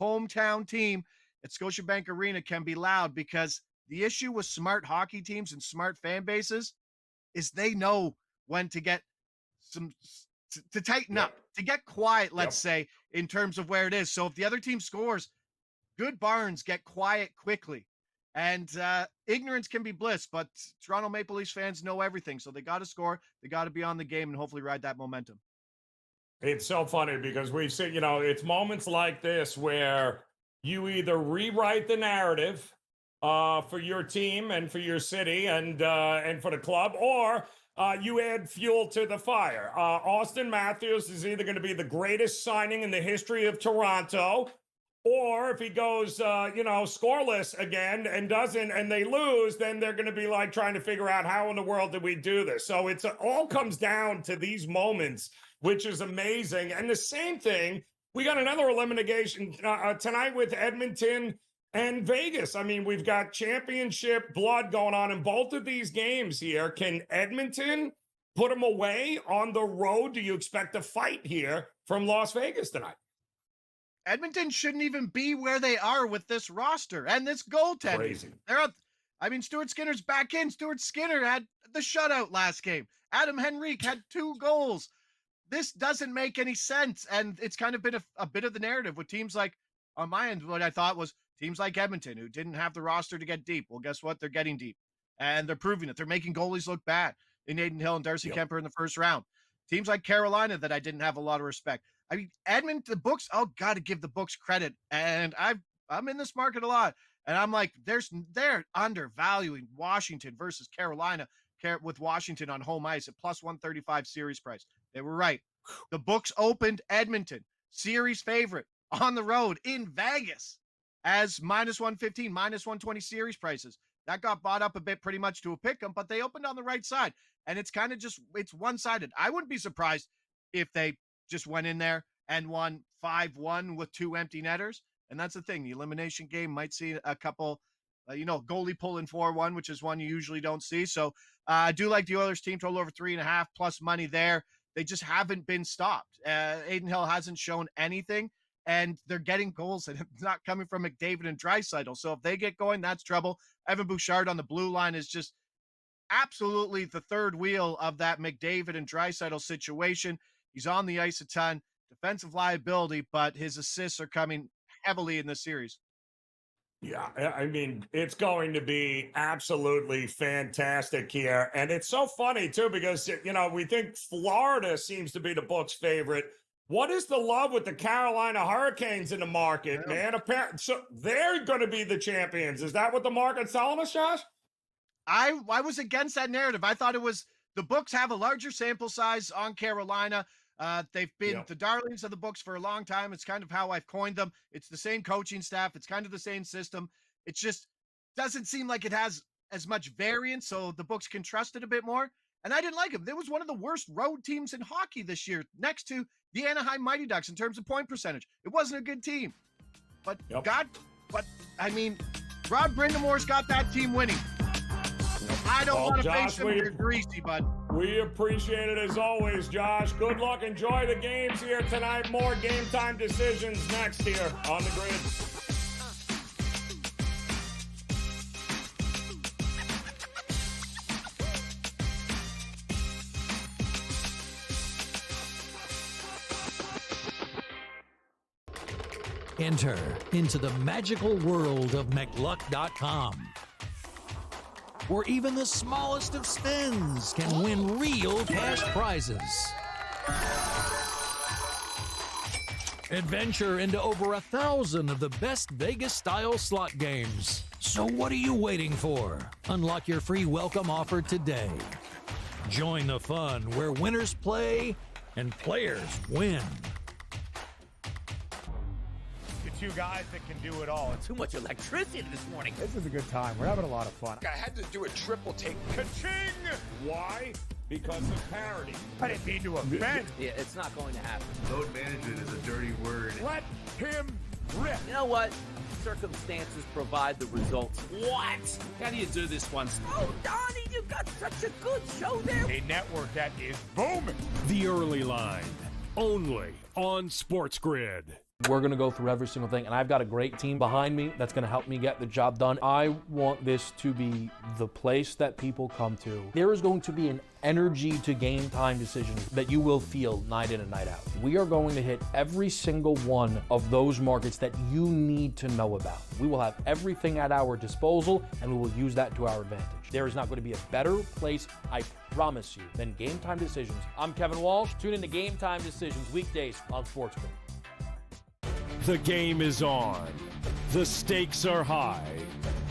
hometown team at Scotiabank Arena can be loud, because the issue with smart hockey teams and smart fan bases is they know when to get to tighten up, to get quiet, let's say, in terms of where it is. So if the other team scores, good barns get quiet quickly. And ignorance can be bliss, but Toronto Maple Leafs fans know everything. So they got to score. They got to be on the game and hopefully ride that momentum. It's so funny because we've seen, it's moments like this where you either rewrite the narrative for your team and for your city and for the club, or you add fuel to the fire. Austin Matthews is either going to be the greatest signing in the history of Toronto, or if he goes, scoreless again and they lose, then they're going to be like trying to figure out how in the world did we do this? So it all comes down to these moments, which is amazing. And the same thing, we got another elimination tonight with Edmonton and Vegas. I mean, we've got championship blood going on in both of these games here. Can Edmonton put them away on the road? Do you expect a fight here from Las Vegas tonight? Edmonton shouldn't even be where they are with this roster and this goaltending. Crazy. Stuart Skinner's back in. Stuart Skinner had the shutout last game. Adam Henrique had 2 goals. This doesn't make any sense, and it's kind of been a bit of the narrative with teams like, on my end, what I thought was teams like Edmonton, who didn't have the roster to get deep. Well, guess what? They're getting deep, and they're proving it. They're making goalies look bad in Aiden Hill and Darcy Kemper in the first round. Teams like Carolina that I didn't have a lot of respect. I mean, Edmonton, the books, got to give the books credit, and I'm in this market a lot, and I'm like, they're undervaluing Washington versus Carolina, with Washington on home ice at plus 135 series price. They were right. The books opened Edmonton, series favorite, on the road in Vegas as minus 115, minus 120 series prices. That got bought up a bit pretty much to a pick 'em, but they opened on the right side. And it's kind of it's one-sided. I wouldn't be surprised if they just went in there and won 5-1 with 2 empty netters. And that's the thing. The elimination game might see a couple, goalie pulling 4-1, which is one you usually don't see. So I do like the Oilers team total over 3.5 plus money there. they just haven't been stopped. Aiden Hill hasn't shown anything, and they're getting goals, and it's not coming from McDavid and Draisaitl. So if they get going, that's trouble. Evan Bouchard on the blue line is just absolutely the third wheel of that McDavid and Draisaitl situation. He's on the ice a ton, defensive liability, but his assists are coming heavily in this series. Yeah, I mean, it's going to be absolutely fantastic here. And it's so funny, too, because, you know, we think Florida seems to be the book's favorite. What is the love with the Carolina Hurricanes in the market, man? Apparently, so they're going to be the champions. Is that what the market's telling us, Josh? I was against that narrative. I thought it was the books have a larger sample size on Carolina. They've been the darlings of the books for a long time. It's kind of how I've coined them. It's the same coaching staff. It's kind of the same system. It just doesn't seem like it has as much variance, so the books can trust it a bit more. And I didn't like them. It was one of the worst road teams in hockey this year, next to the Anaheim Mighty Ducks in terms of point percentage. It wasn't a good team. But I mean, Rod Brindamore's got that team winning. I don't want to face them. They're greasy, bud. We appreciate it as always, Josh. Good luck. Enjoy the games here tonight. More Game Time Decisions next here on the Grid. Enter into the magical world of McLuck.com, where even the smallest of spins can win real cash prizes. Adventure into over 1,000 of the best Vegas-style slot games. So what are you waiting for? Unlock your free welcome offer today. Join the fun where winners play and players win. Two guys that can do it all. Too much electricity this morning. This is a good time. We're having a lot of fun. I had to do a triple take. Ka-ching! Why? Because of parity. I didn't mean to offend. Yeah, it's not going to happen. Load management is a dirty word. Let him rip. You know what? Circumstances provide the results. What? How do you do this one? Oh, Donnie, you got such a good show there. A network that is booming. The Early Line, only on SportsGrid. We're going to go through every single thing, and I've got a great team behind me that's going to help me get the job done. I want this to be the place that people come to. There is going to be an energy to Game Time Decisions that you will feel night in and night out. We are going to hit every single one of those markets that you need to know about. We will have everything at our disposal, and we will use that to our advantage. There is not going to be a better place, I promise you, than Game Time Decisions. I'm Kevin Walsh. Tune in to Game Time Decisions weekdays on SportsGrid. The game is on. The stakes are high.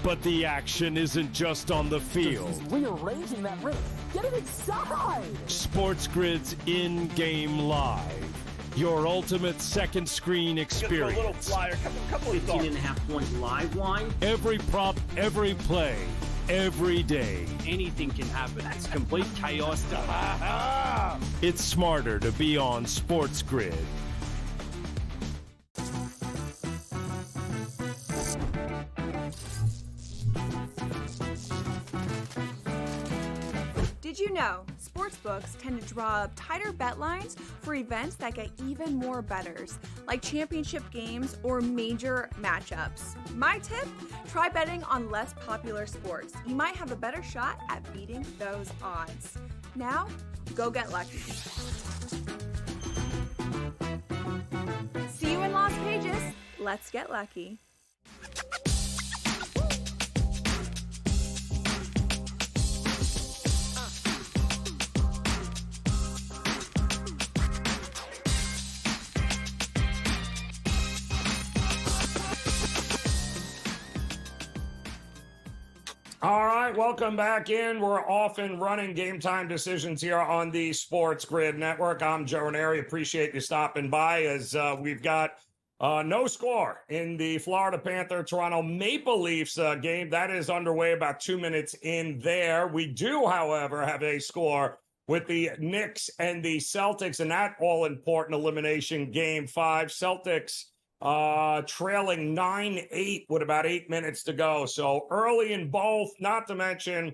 But the action isn't just on the field. Rearranging that roof. Get it inside! SportsGrid's in-game live. Your ultimate second screen experience. Just a little flyer, couple of 15.5-point live line. Every prop, every play, every day. Anything can happen. That's complete chaos. It's smarter to be on SportsGrid. Did you know sportsbooks tend to draw up tighter bet lines for events that get even more bettors, like championship games or major matchups? My tip, try betting on less popular sports. You might have a better shot at beating those odds. Now, go get lucky. See you in Las Vegas. Let's get lucky. All right, welcome back in. We're off and running Game Time Decisions here on the SportsGrid Network. I'm Joe Raineri. Appreciate you stopping by as we've got no score in the Florida Panther-Toronto Maple Leafs game. That is underway about 2 minutes in there. We do, however, have a score with the Knicks and the Celtics in that all-important elimination game 5. Celtics trailing 9-8 with about 8 minutes to go. So early in both, not to mention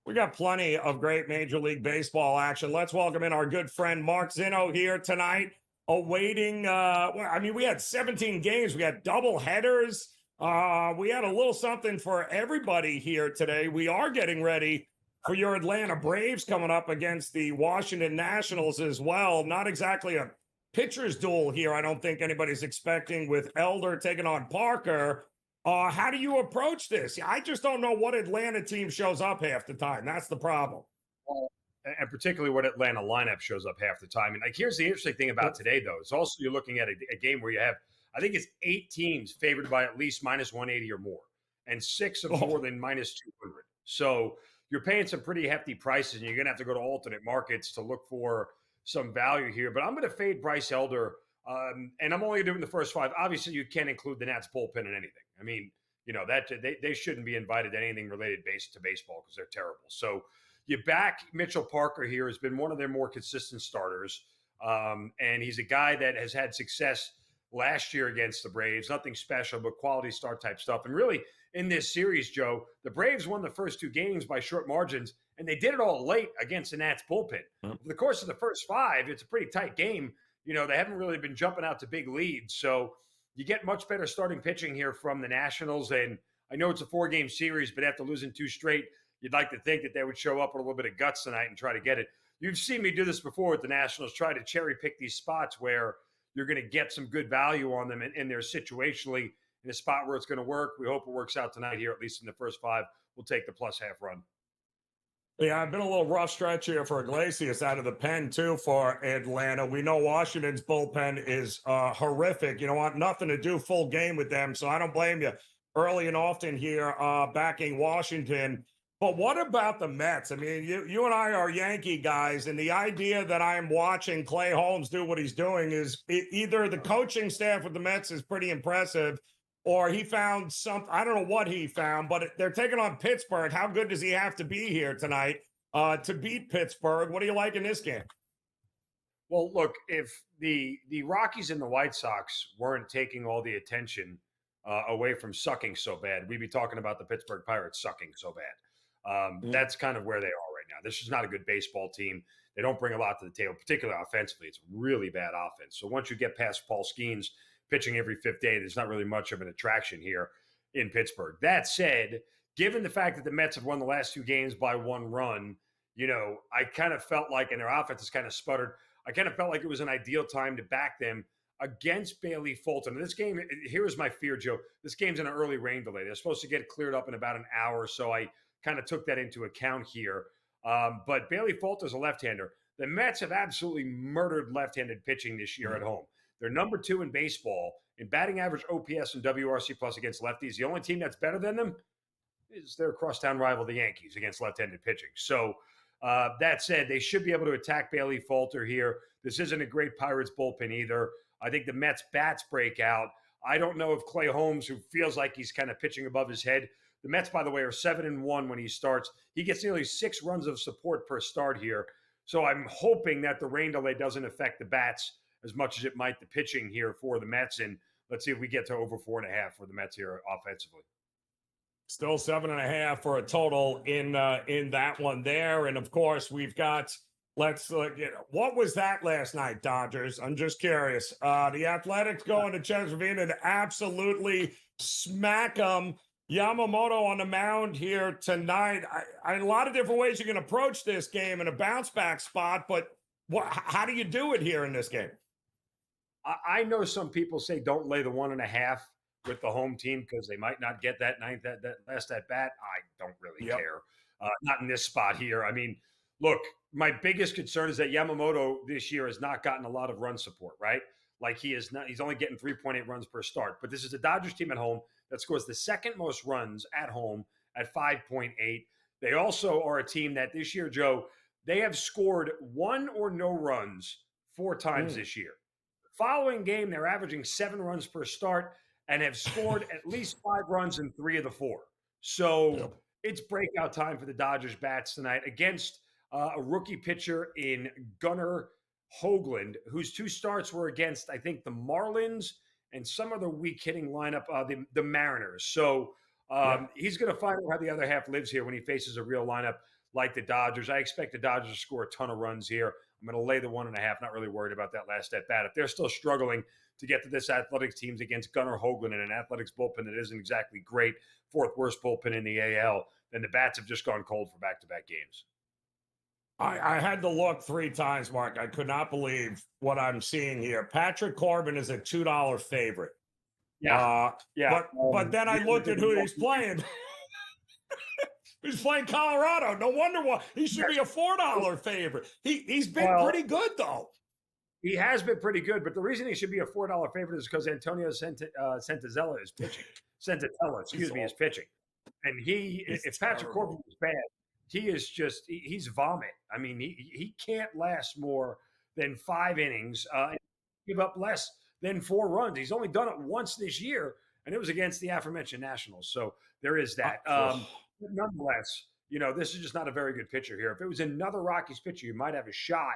We got plenty of great Major League Baseball action. Let's welcome in our good friend Mark Zinno here tonight, awaiting. We had 17 games. We had double headers. We had a little something for everybody here today. We are getting ready for your Atlanta Braves coming up against the Washington Nationals as well. Not exactly a pitcher's duel here, I don't think anybody's expecting, with Elder taking on Parker. How do you approach this? I just don't know what Atlanta team shows up half the time. That's the problem. Well, and particularly what Atlanta lineup shows up half the time. And like, here's the interesting thing about today, though. It's also you're looking at a game where you have, I think it's 8 teams favored by at least minus 180 or more, and 6 of more than minus 200. So you're paying some pretty hefty prices, and you're going to have to go to alternate markets to look for some value here. But I'm going to fade Bryce Elder. And I'm only doing the first 5. Obviously, you can't include the Nats bullpen in anything. I mean, that they shouldn't be invited to anything related to baseball because they're terrible. So you back Mitchell Parker here, has been one of their more consistent starters. And he's a guy that has had success last year against the Braves. Nothing special, but quality start type stuff. And really, in this series, Joe, the Braves won the first 2 games by short margins, and they did it all late against the Nats bullpen. Over the course of the first 5, it's a pretty tight game. They haven't really been jumping out to big leads. So you get much better starting pitching here from the Nationals. And I know it's a 4-game series, but after losing 2 straight, you'd like to think that they would show up with a little bit of guts tonight and try to get it. You've seen me do this before with the Nationals, try to cherry pick these spots where you're going to get some good value on them, and they're situationally in a spot where it's going to work. We hope it works out tonight here, at least in the first 5. We'll take the plus half run. Yeah, I've been a little rough stretch here for Iglesias out of the pen, too, for Atlanta. We know Washington's bullpen is horrific. You don't want nothing to do full game with them, so I don't blame you early and often here backing Washington. But what about the Mets? I mean, you and I are Yankee guys, and the idea that I'm watching Clay Holmes do what he's doing is either the coaching staff with the Mets is pretty impressive, or he found something. I don't know what he found, but they're taking on Pittsburgh. How good does he have to be here tonight to beat Pittsburgh? What do you like in this game? Well, look, if the Rockies and the White Sox weren't taking all the attention away from sucking so bad, we'd be talking about the Pittsburgh Pirates sucking so bad. That's kind of where they are right now. This is not a good baseball team. They don't bring a lot to the table, particularly offensively. It's really bad offense. So once you get past Paul Skeens pitching every 5th day, there's not really much of an attraction here in Pittsburgh. That said, given the fact that the Mets have won the last 2 games by 1 run, I kind of felt like, and their offense has kind of sputtered, I kind of felt like it was an ideal time to back them against Bailey Fulton. And this game, here's my fear, Joe. This game's in an early rain delay. They're supposed to get it cleared up in about an hour, so I kind of took that into account here. But Bailey Fulton's a left-hander. The Mets have absolutely murdered left-handed pitching this year at home. They're number 2 in baseball in batting average, OPS, and WRC plus against lefties. The only team that's better than them is their crosstown rival, the Yankees, against left-handed pitching. So that said, they should be able to attack Bailey Fulton here. This isn't a great Pirates bullpen either. I think the Mets bats break out. I don't know if Clay Holmes, who feels like he's kind of pitching above his head. The Mets, by the way, are 7-1 when he starts. He gets nearly 6 runs of support per start here. So I'm hoping that the rain delay doesn't affect the bats as much as it might the pitching here for the Mets. And let's see if we get to over 4.5 for the Mets here offensively. Still 7.5 for a total in that one there. And of course, we've got, what was that last night, Dodgers? I'm just curious. The Athletics going to Chesterfield and absolutely smack them. Yamamoto on the mound here tonight. A lot of different ways you can approach this game in a bounce back spot, but how do you do it here in this game? I know some people say don't lay the 1.5 with the home team because they might not get that last at bat. I don't really care. Not in this spot here. I mean, look, my biggest concern is that Yamamoto this year has not gotten a lot of run support, right? Like he's only getting 3.8 runs per start. But this is a Dodgers team at home that scores the 2nd most runs at home at 5.8. They also are a team that this year, Joe, they have scored 1 or no runs 4 times this year. The following game, they're averaging 7 runs per start and have scored at least 5 runs in 3 of the 4. So it's breakout time for the Dodgers bats tonight against a rookie pitcher in Gunnar Hoagland, whose 2 starts were against, I think, the Marlins and some other weak hitting lineup, the Mariners. So he's going to find out how the other half lives here when he faces a real lineup like the Dodgers. I expect the Dodgers to score a ton of runs here. I'm going to lay the 1.5. Not really worried about that last at bat. If they're still struggling to get to this Athletics teams against Gunnar Hoagland and an Athletics bullpen that isn't exactly great, fourth worst bullpen in the AL, then the bats have just gone cold for back-to-back games. I had to look 3 times, Mark. I could not believe what I'm seeing here. Patrick Corbin is a $2 favorite. Yeah. But then I looked at who he's playing. He's playing Colorado. No wonder why he should be a $4 favorite. He's been pretty good, though. He has been pretty good, but the reason he should be a $4 favorite is because Antonio Santazella is pitching. Santazella, is pitching. And if Patrick Corbin is bad, he's vomit. I mean, he can't last more than 5 innings, give up less than 4 runs. He's only done it once this year, and it was against the aforementioned Nationals. So there is that. Nonetheless, this is just not a very good pitcher here. If it was another Rockies pitcher, you might have a shot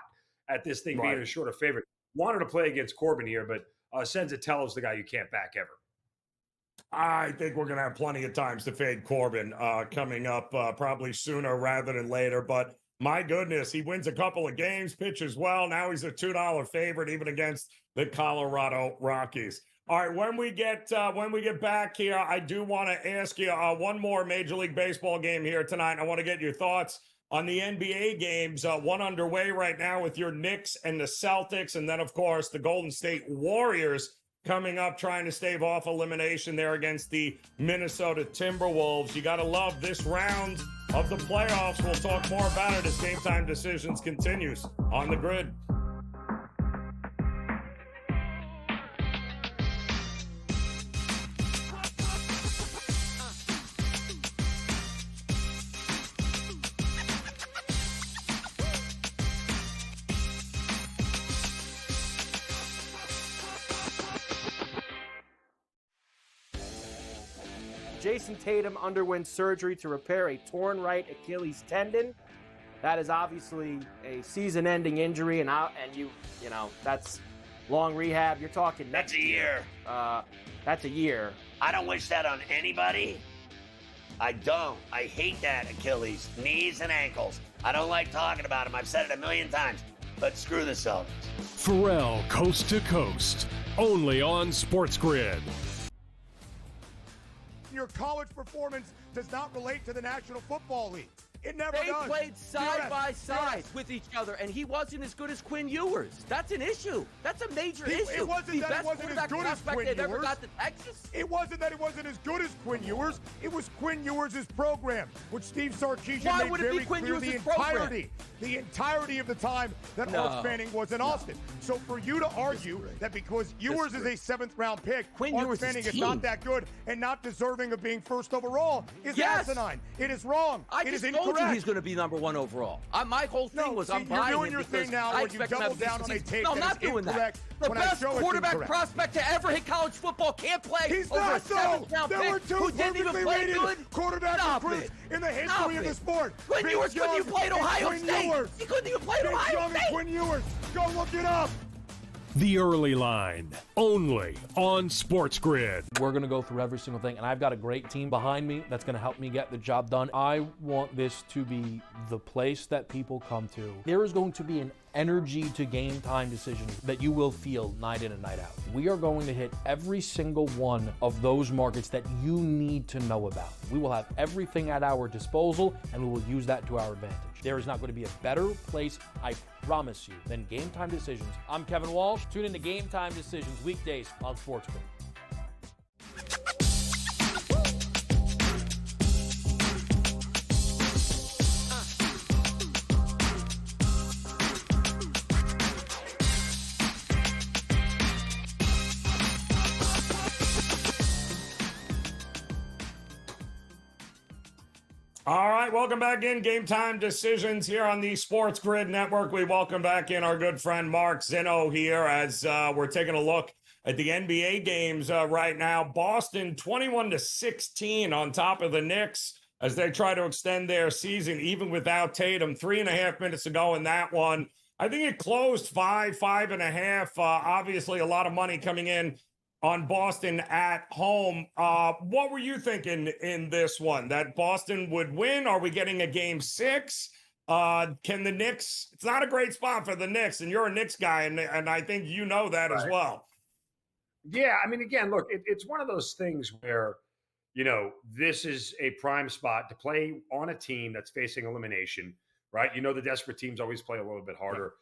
at this thing being a short of favorite. Wanted to play against Corbin here, but Senzatello's the guy you can't back ever. I think we're going to have plenty of times to fade Corbin coming up probably sooner rather than later. But my goodness, he wins a couple of games, pitches well. Now he's a $2 favorite even against the Colorado Rockies. All right, when we get back here, I do want to ask you one more Major League Baseball game here tonight. I want to get your thoughts on the NBA games, one underway right now with your Knicks and the Celtics, and then, of course, the Golden State Warriors coming up trying to stave off elimination there against the Minnesota Timberwolves. You got to love this round of the playoffs. We'll talk more about it as Game Time Decisions continues on the grid. Jason Tatum underwent surgery to repair a torn right Achilles tendon. That is obviously a season-ending injury, and that's long rehab. You're talking that's a year. That's a year. I don't wish that on anybody. I don't. I hate that Achilles, knees and ankles. I don't like talking about them. I've said it a million times. But screw the Celtics. Pharrell Coast to Coast, only on SportsGrid. Your college performance does not relate to the National Football League. It never does. They played side by side with each other, and he wasn't as good as Quinn Ewers. That's an issue. That's a major issue. It wasn't that it wasn't as good as Quinn Ewers. Ever got to Texas. It wasn't that it wasn't as good as Quinn Ewers. It was Quinn Ewers' program, which Steve Sarkisian made very clear the entirety of the time that Arch Manning was in Austin. So for you to argue that because Ewers is a 7th-round pick, Arch Manning is not that good and not deserving of being first overall is asinine. It is wrong. It is incorrect. He's going to be number 1 overall. My whole thing was I'm buying you're doing your thing now where you double down on a take I'm not doing that. The best quarterback prospect to ever hit college football can't play. He's over not a 7th-round There were pick 2 who didn't even play rated good. quarterback recruits in the history of the sport. Quinn Ewers couldn't even play at Ohio State. He couldn't even play at Ohio State. Quinn Ewers. Go look it up. The Early Line, only on SportsGrid. We're going to go through every single thing, and I've got a great team behind me that's going to help me get the job done. I want this to be the place that people come to. There is going to be an energy to Game Time Decisions that you will feel night in and night out. We are going to hit every single one of those markets that you need to know about. We will have everything at our disposal, and we will use that to our advantage. There is not going to be a better place, I promise you, than Game Time Decisions. I'm Kevin Walsh. Tune in to Game Time Decisions weekdays on SportsGrid. All right, welcome back in. Game Time Decisions here on the SportsGrid Network. We welcome back in our good friend Mark Zinno here as we're taking a look at the NBA games right now. Boston 21-16 on top of the Knicks as they try to extend their season even without Tatum. 3.5 minutes to go in that one. I think it closed 5.5. Obviously, a lot of money coming in on Boston at home. What were you thinking in this one? That Boston would win? Are we getting a game 6? Can the Knicks? It's not a great spot for the Knicks, and you're a Knicks guy, and I think you know that as well. Yeah, I mean, again, look, it's one of those things where, this is a prime spot to play on a team that's facing elimination, right? The desperate teams always play a little bit harder.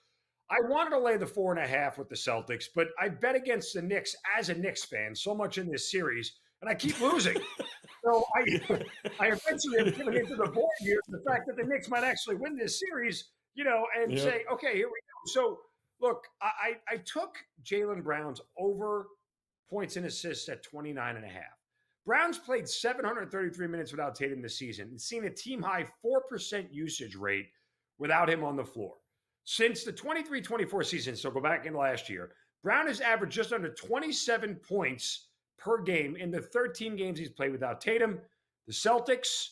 I wanted to lay the 4.5 with the Celtics, but I bet against the Knicks as a Knicks fan so much in this series, and I keep losing. So I eventually have given into the board here the fact that the Knicks might actually win this series, and say, okay, here we go. So look, I took Jaylen Brown's over points and assists at 29.5. Brown's played 733 minutes without Tatum this season and seen a team-high 4% usage rate without him on the floor. Since the 23-24 season, so go back in last year, Brown has averaged just under 27 points per game in the 13 games he's played without Tatum. The Celtics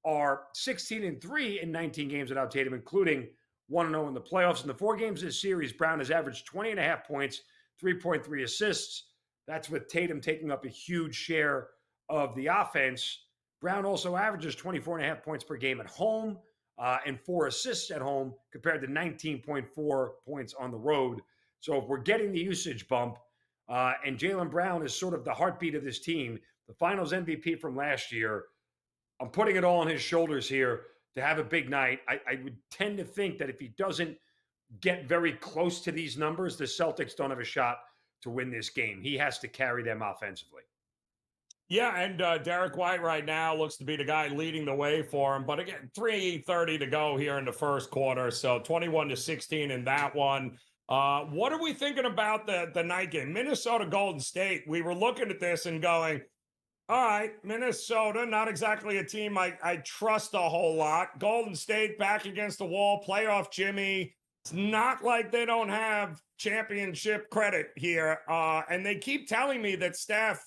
are 16-3 in 19 games without Tatum, including 1-0 in the playoffs. In the 4 games this series, Brown has averaged 20.5 points, 3.3 assists. That's with Tatum taking up a huge share of the offense. Brown also averages 24.5 points per game at home and 4 assists at home compared to 19.4 points on the road. So if we're getting the usage bump, and Jaylen Brown is sort of the heartbeat of this team, the finals MVP from last year, I'm putting it all on his shoulders here to have a big night. I would tend to think that if he doesn't get very close to these numbers, the Celtics don't have a shot to win this game. He has to carry them offensively. Yeah, and Derek White right now looks to be the guy leading the way for him. But again, 3:30 to go here in the first quarter, so 21-16 in that one. What are we thinking about the night game? Minnesota Golden State. We were looking at this and going, all right, Minnesota, not exactly a team I trust a whole lot. Golden State back against the wall, playoff Jimmy. It's not like they don't have championship credit here. And they keep telling me that Steph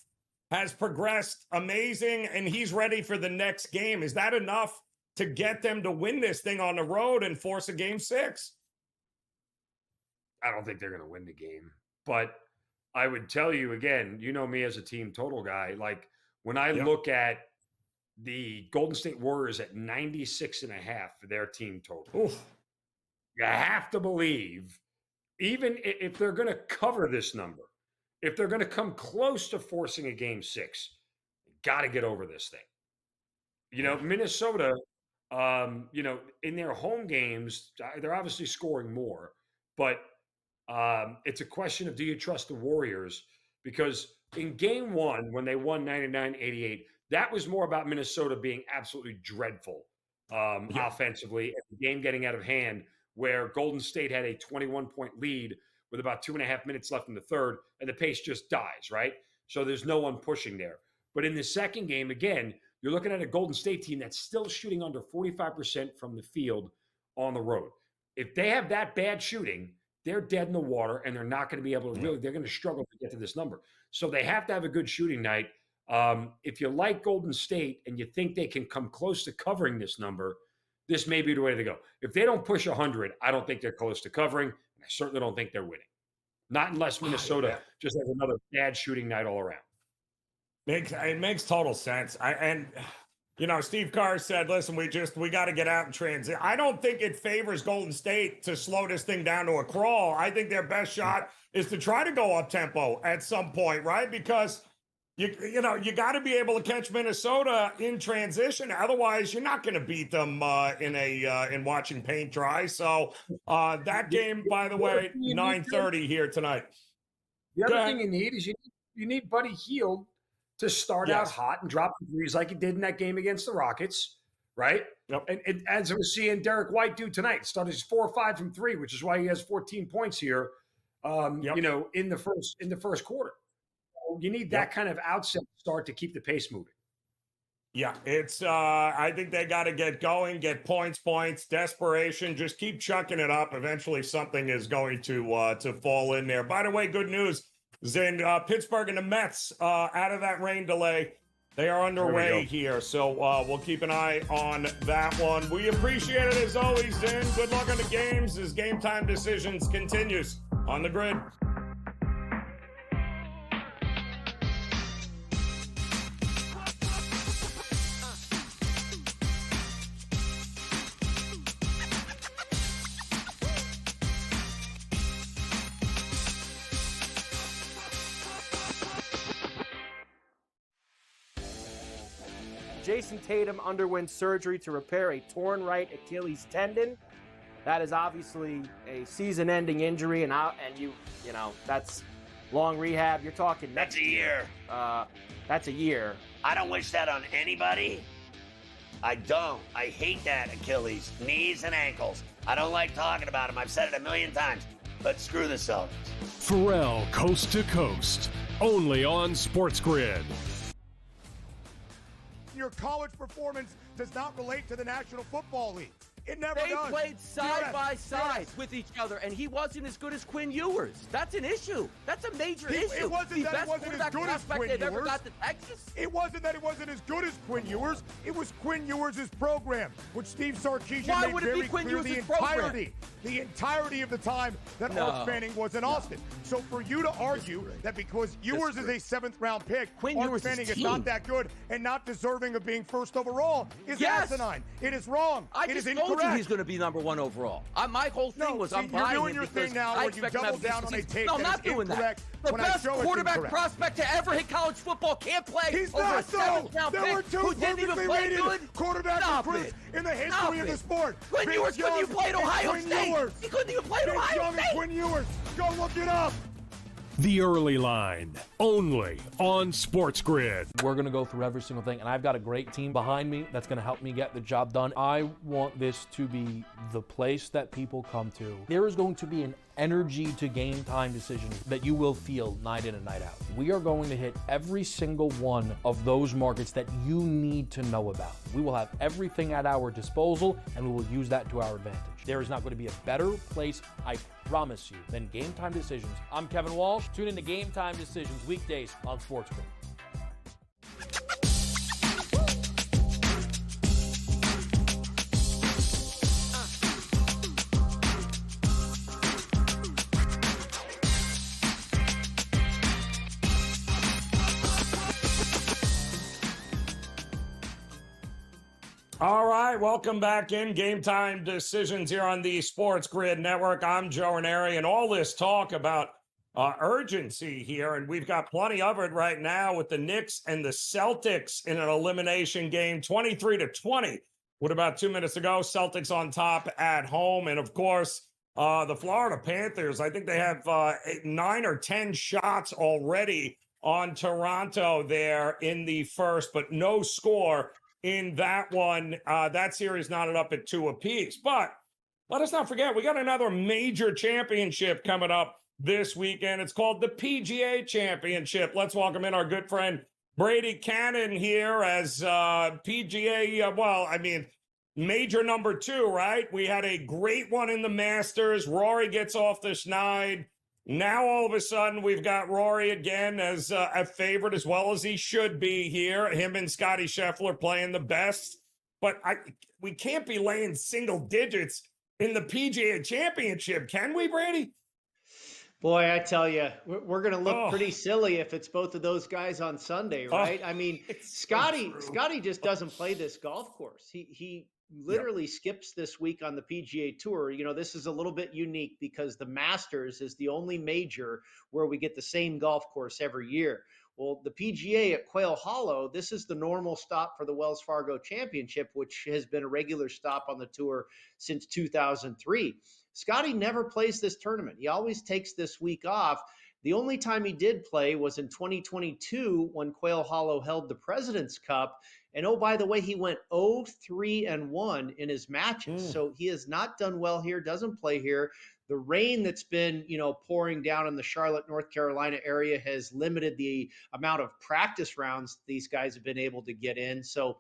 has progressed amazing and he's ready for the next game. Is that enough to get them to win this thing on the road and force a game 6? I don't think they're going to win the game. But I would tell you again, you know me as a team total guy, like when I look at the Golden State Warriors at 96.5 for their team total, you have to believe, even if they're going to cover this number, if they're going to come close to forcing a game 6, got to get over this thing. Minnesota, in their home games, they're obviously scoring more, but it's a question of, do you trust the Warriors? Because in game 1, when they won 99-88, that was more about Minnesota being absolutely dreadful offensively, and the game getting out of hand, where Golden State had a 21-point lead with about 2.5 minutes left in the third, and the pace just dies, right? So there's no one pushing there. But in the second game, again, you're looking at a Golden State team that's still shooting under 45% from the field on the road. If they have that bad shooting, they're dead in the water, and they're not going to be able to they're going to struggle to get to this number. So they have to have a good shooting night. If you like Golden State and you think they can come close to covering this number, this may be the way to go. If they don't push 100, I don't think they're close to covering, and I certainly don't think they're winning. Not unless Minnesota just has another bad shooting night all around. It makes total sense. Steve Kerr said, listen, we got to get out and transit. I don't think it favors Golden State to slow this thing down to a crawl. I think their best shot is to try to go up tempo at some point, right? Because you got to be able to catch Minnesota in transition. Otherwise, you're not going to beat them in watching paint dry. So that game, by the way, 9:30 here tonight. The other thing you need is you need Buddy Hield to start out hot and drop threes like he did in that game against the Rockets, right? Yep. And as we're seeing Derek White do tonight, started 4 or 5 from 3, which is why he has 14 points here. In the first quarter. You need that kind of outset start to keep the pace moving. Yeah, it's I think they got to get going, get points, desperation, just keep chucking it up. Eventually something is going to fall in there. By the way, good news is in Pittsburgh and the Mets out of that rain delay. They are underway here, so we'll keep an eye on that one. We appreciate it as always, Zin. Good luck on the games as Game Time Decisions continues on the grid. Jason Tatum underwent surgery to repair a torn right Achilles tendon. That is obviously a season-ending injury, and that's long rehab. You're talking that's a year. That's a year. I don't wish that on anybody. I don't. I hate that Achilles, knees and ankles. I don't like talking about them. I've said it a million times. But screw the Celtics. Pharrell Coast to Coast, only on SportsGrid. Your college performance does not relate to the National Football League. It never does. They played side by side with each other, and he wasn't as good as Quinn Ewers. That's an issue. That's a major issue. It wasn't that it wasn't as good as Quinn Ewers. Ever got to Texas. It wasn't that it wasn't as good as Quinn Ewers. It was Quinn Ewers' program, which Steve Sarkisian made very clear the entirety of the time that Arch Manning was in Austin. So for you to argue that because Ewers is a seventh-round pick, Arch Manning is not that good and not deserving of being first overall is asinine. It is wrong. It is incorrect. I told you he's going to be number one overall. My whole thing was I'm buying you're doing your thing now where you double down on a take that is incorrect. The best quarterback prospect to ever hit college football can't play. He's over not a seventh-round There were pick two who didn't even perfectly play rated good. quarterbacks in the history of the sport. Quinn Ewers couldn't even play at Ohio State. He couldn't even play at Ohio State. Quinn Ewers. Go look it up. The Early Line, only on SportsGrid. We're going to go through every single thing, and I've got a great team behind me that's going to help me get the job done. I want this to be the place that people come to. There is going to be an energy to Game Time Decisions that you will feel night in and night out. We are going to hit every single one of those markets that you need to know about. We will have everything at our disposal, and we will use that to our advantage. There is not going to be a better place, I promise you, than Game Time Decisions. I'm Kevin Walsh. Tune in to Game Time Decisions weekdays on SportsGrid. All right, welcome back in Game Time Decisions here on the SportsGrid Network. I'm Joe Raineri, and all this talk about urgency here, and we've got plenty of it right now with the Knicks and the Celtics in an elimination game, 23-20. With about 2 minutes to go, Celtics on top at home, and of course, the Florida Panthers, I think they have 9 or 10 shots already on Toronto there in the first, but no score in that one. That series knotted up at 2 apiece. But let us not forget, we got another major championship coming up this weekend. It's called the PGA Championship. Let's welcome in our good friend Brady Cannon here as PGA, major number 2, right? We had a great one in the Masters. Rory gets off the schneid. Now, all of a sudden, we've got Rory again as a favorite, as well as he should be here. Him and Scotty Scheffler playing the best. But we can't be laying single digits in the PGA Championship, can we, Brady? Boy, I tell you, we're going to look pretty silly if it's both of those guys on Sunday, right? Scotty just doesn't play this golf course. He literally skips this week on the PGA Tour. You know, this is a little bit unique because the Masters is the only major where we get the same golf course every year. Well, the PGA at Quail Hollow, this is the normal stop for the Wells Fargo Championship, which has been a regular stop on the tour since 2003. Scotty never plays this tournament. He always takes this week off. The only time he did play was in 2022 when Quail Hollow held the President's Cup. And oh, by the way, he went 0-3-1 in his matches. So he has not done well here, doesn't play here. The rain that's been, pouring down in the Charlotte, North Carolina area has limited the amount of practice rounds these guys have been able to get in. So,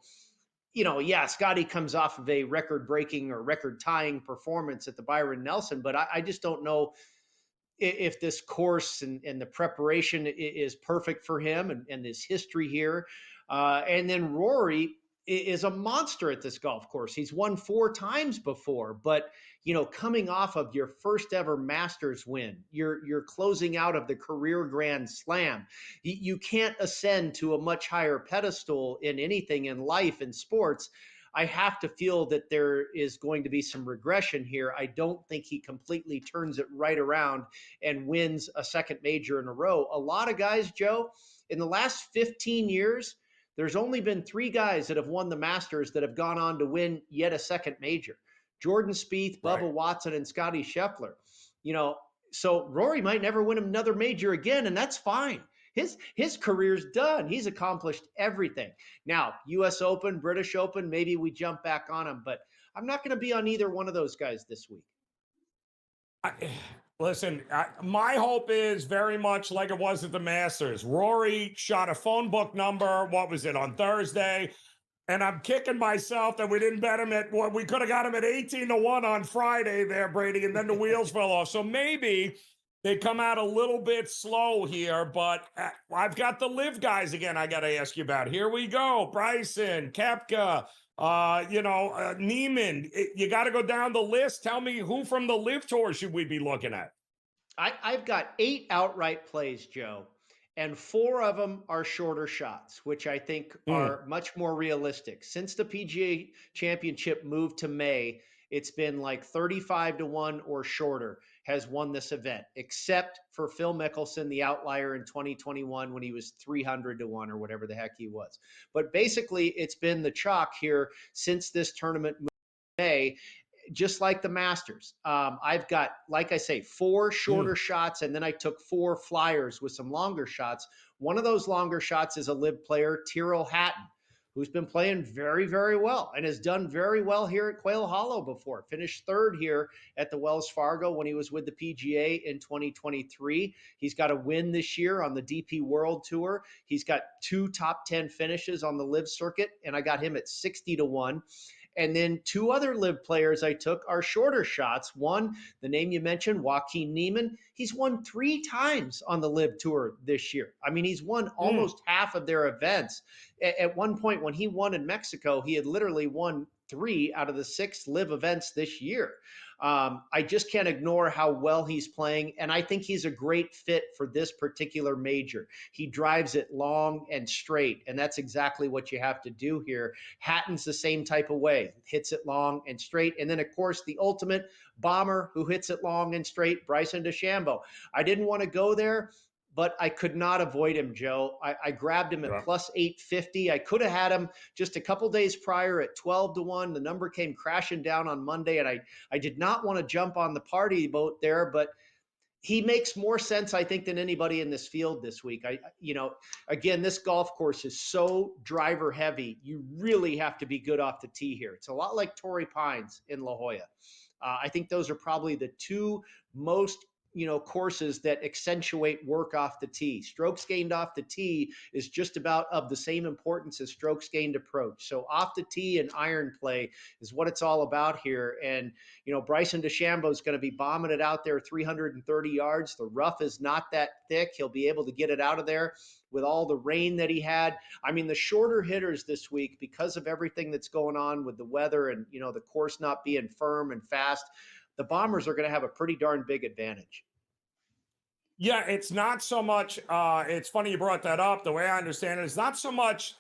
Scotty comes off of a record-breaking or record-tying performance at the Byron Nelson, but I just don't know if this course and the preparation is perfect for him and his history here. And then Rory is a monster at this golf course. He's won 4 times before, but coming off of your first ever Masters win, you're closing out of the career Grand Slam. You can't ascend to a much higher pedestal in anything in life and sports. I have to feel that there is going to be some regression here. I don't think he completely turns it right around and wins a second major in a row. A lot of guys, Joe, in the last 15 years, There's only been 3 guys that have won the Masters that have gone on to win yet a second major. Jordan Spieth, Bubba Watson, and Scottie Scheffler. So Rory might never win another major again, and that's fine. His career's done. He's accomplished everything. Now, U.S. Open, British Open, maybe we jump back on him, but I'm not going to be on either one of those guys this week. Listen, my hope is very much like it was at the Masters. Rory shot a phone book number, what was it, on Thursday? And I'm kicking myself that we didn't bet him at what we could have got him at 18-1 on Friday there, Brady, and then the wheels fell off. So maybe they come out a little bit slow here, but I've got the live guys again I got to ask you about. Here we go. Bryson, Koepka, Neiman. You got to go down the list. Tell me who from the live tour should we be looking at? I've got 8 outright plays, Joe. And 4 of them are shorter shots, which I think are much more realistic. Since the PGA Championship moved to May, it's been like 35-1 or shorter has won this event, except for Phil Mickelson, the outlier in 2021 when he was 300-1 or whatever the heck he was. But basically, it's been the chalk here since this tournament moved to May. Just like the Masters. I've got, like I say, 4 shorter shots, and then I took 4 flyers with some longer shots. One of those longer shots is a live player, Tyrrell Hatton, who's been playing very, very well and has done very well here at Quail Hollow before. Finished 3rd here at the Wells Fargo when he was with the PGA in 2023. He's got a win this year on the DP World Tour. He's got 2 top 10 finishes on the live circuit, and I got him at 60-1. And then 2 other live players I took are shorter shots. One, the name you mentioned, Joaquin Neiman. He's won 3 times on the live tour this year. I mean, he's won almost half of their events. At one point when he won in Mexico, he had literally won 3 out of the 6 live events this year. I just can't ignore how well he's playing, and I think he's a great fit for this particular major. He drives it long and straight, and that's exactly what you have to do here. Hatton's the same type of way, hits it long and straight. And then, of course, the ultimate bomber who hits it long and straight, Bryson DeChambeau. I didn't want to go there, but I could not avoid him, Joe. I grabbed him at plus 850. I could have had him just a couple days prior at 12-1. The number came crashing down on Monday, and I did not want to jump on the party boat there, but he makes more sense, I think, than anybody in this field this week. Again, this golf course is so driver heavy. You really have to be good off the tee here. It's a lot like Torrey Pines in La Jolla. I think those are probably the 2 most courses that accentuate work off the tee. Strokes gained off the tee is just about of the same importance as strokes gained approach. So off the tee and iron play is what it's all about here. And, Bryson DeChambeau is going to be bombing it out there 330 yards. The rough is not that thick. He'll be able to get it out of there with all the rain that he had. I mean, the shorter hitters this week, because of everything that's going on with the weather and, the course not being firm and fast, the Bombers are going to have a pretty darn big advantage. Yeah, it's not so much, it's funny you brought that up. The way I understand it, it's not so much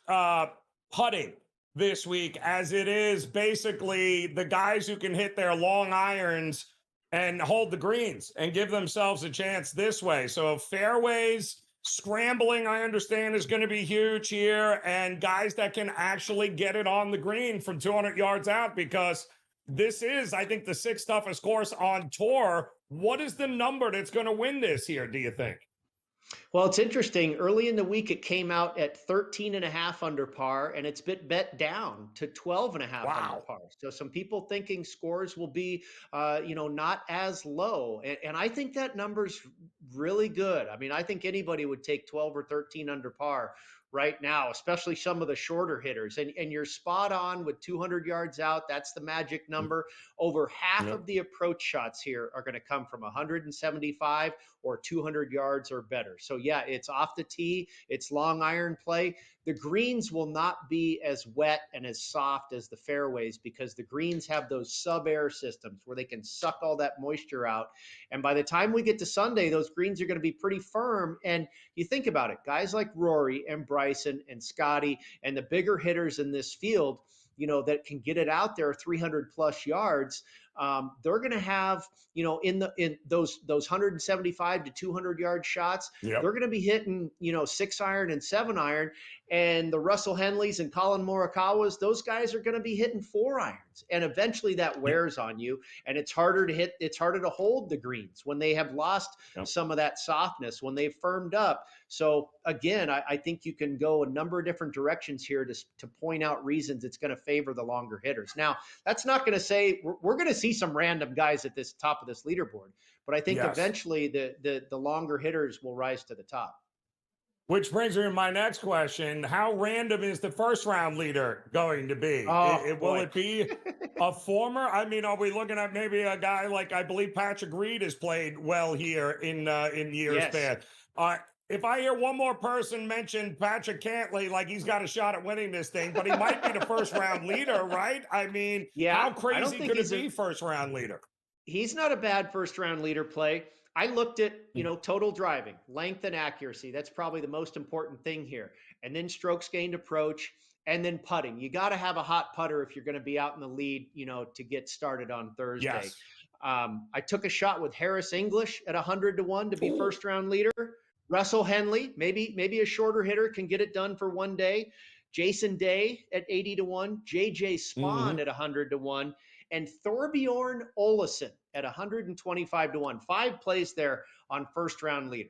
putting this week as it is basically the guys who can hit their long irons and hold the greens and give themselves a chance this way. So fairways, scrambling, I understand, is going to be huge here, and guys that can actually get it on the green from 200 yards out, because this is, I think, the 6th toughest course on tour. What is the number that's going to win this here, do you think? Well, it's interesting. Early in the week, it came out at 13.5 under par, and it's been bet down to 12.5 under par. So some people thinking scores will be, not as low. And I think that number's really good. I mean, I think anybody would take 12 or 13 under par right now, especially some of the shorter hitters. And you're spot on with 200 yards out. That's the magic number. Over half of the approach shots here are going to come from 175 or 200 yards or better. So yeah, it's off the tee. It's long iron play. The greens will not be as wet and as soft as the fairways because the greens have those sub-air systems where they can suck all that moisture out. And by the time we get to Sunday, those greens are going to be pretty firm. And you think about it, guys like Rory and Bryson and Scotty and the bigger hitters in this field, that can get it out there 300 plus yards, they're going to have, in those 175 to 200 yard shots, they're going to be hitting, 6-iron and 7-iron. And the Russell Henleys and Colin Morikawas, those guys are going to be hitting 4-irons. And eventually that wears on you. And it's harder to hold the greens when they have lost some of that softness, when they've firmed up. So again, I think you can go a number of different directions here to point out reasons it's going to favor the longer hitters. Now, that's not going to say we're going to see some random guys at this top of this leaderboard, but I think eventually the longer hitters will rise to the top. Which brings me to my next question. How random is the first round leader going to be? Will it be a former? I mean, are we looking at maybe a guy like, I believe Patrick Reed has played well here in years past. If I hear one more person mention Patrick Cantley, like he's got a shot at winning this thing, but he might be the first round leader, right? I mean, how crazy could it be first round leader? He's not a bad first round leader play. I looked at, total driving, length and accuracy. That's probably the most important thing here. And then strokes gained approach, and then putting. You got to have a hot putter if you're going to be out in the lead, to get started on Thursday. Yes. I took a shot with Harris English at 100-1 to be first round leader. Russell Henley, maybe a shorter hitter can get it done for one day. Jason Day at 80-1, JJ Spawn at 100-1, and Thorbjorn Olesen at 125-1. 5 plays there on first round leader.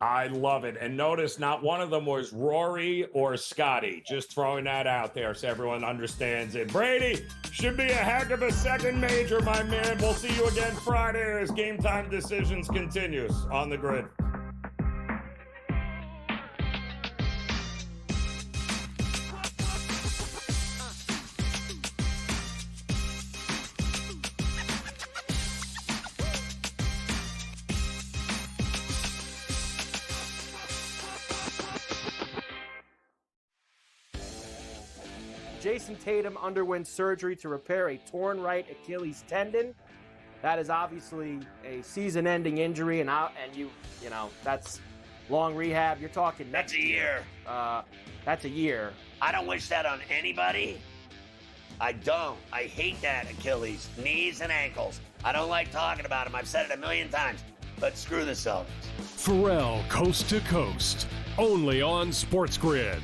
I love it. And notice not one of them was Rory or Scotty. Just throwing that out there so everyone understands it. Brady, should be a heck of a second major, my man. We'll see you again Friday as Game Time Decisions continues on the grid. Jason Tatum underwent surgery to repair a torn right Achilles tendon. That is obviously a season-ending injury, and that's long rehab. You're talking that's a year. That's a year. I don't wish that on anybody. I don't. I hate that Achilles, knees and ankles. I don't like talking about them. I've said it a million times. But screw the Celtics. Pharrell Coast to Coast, only on SportsGrid.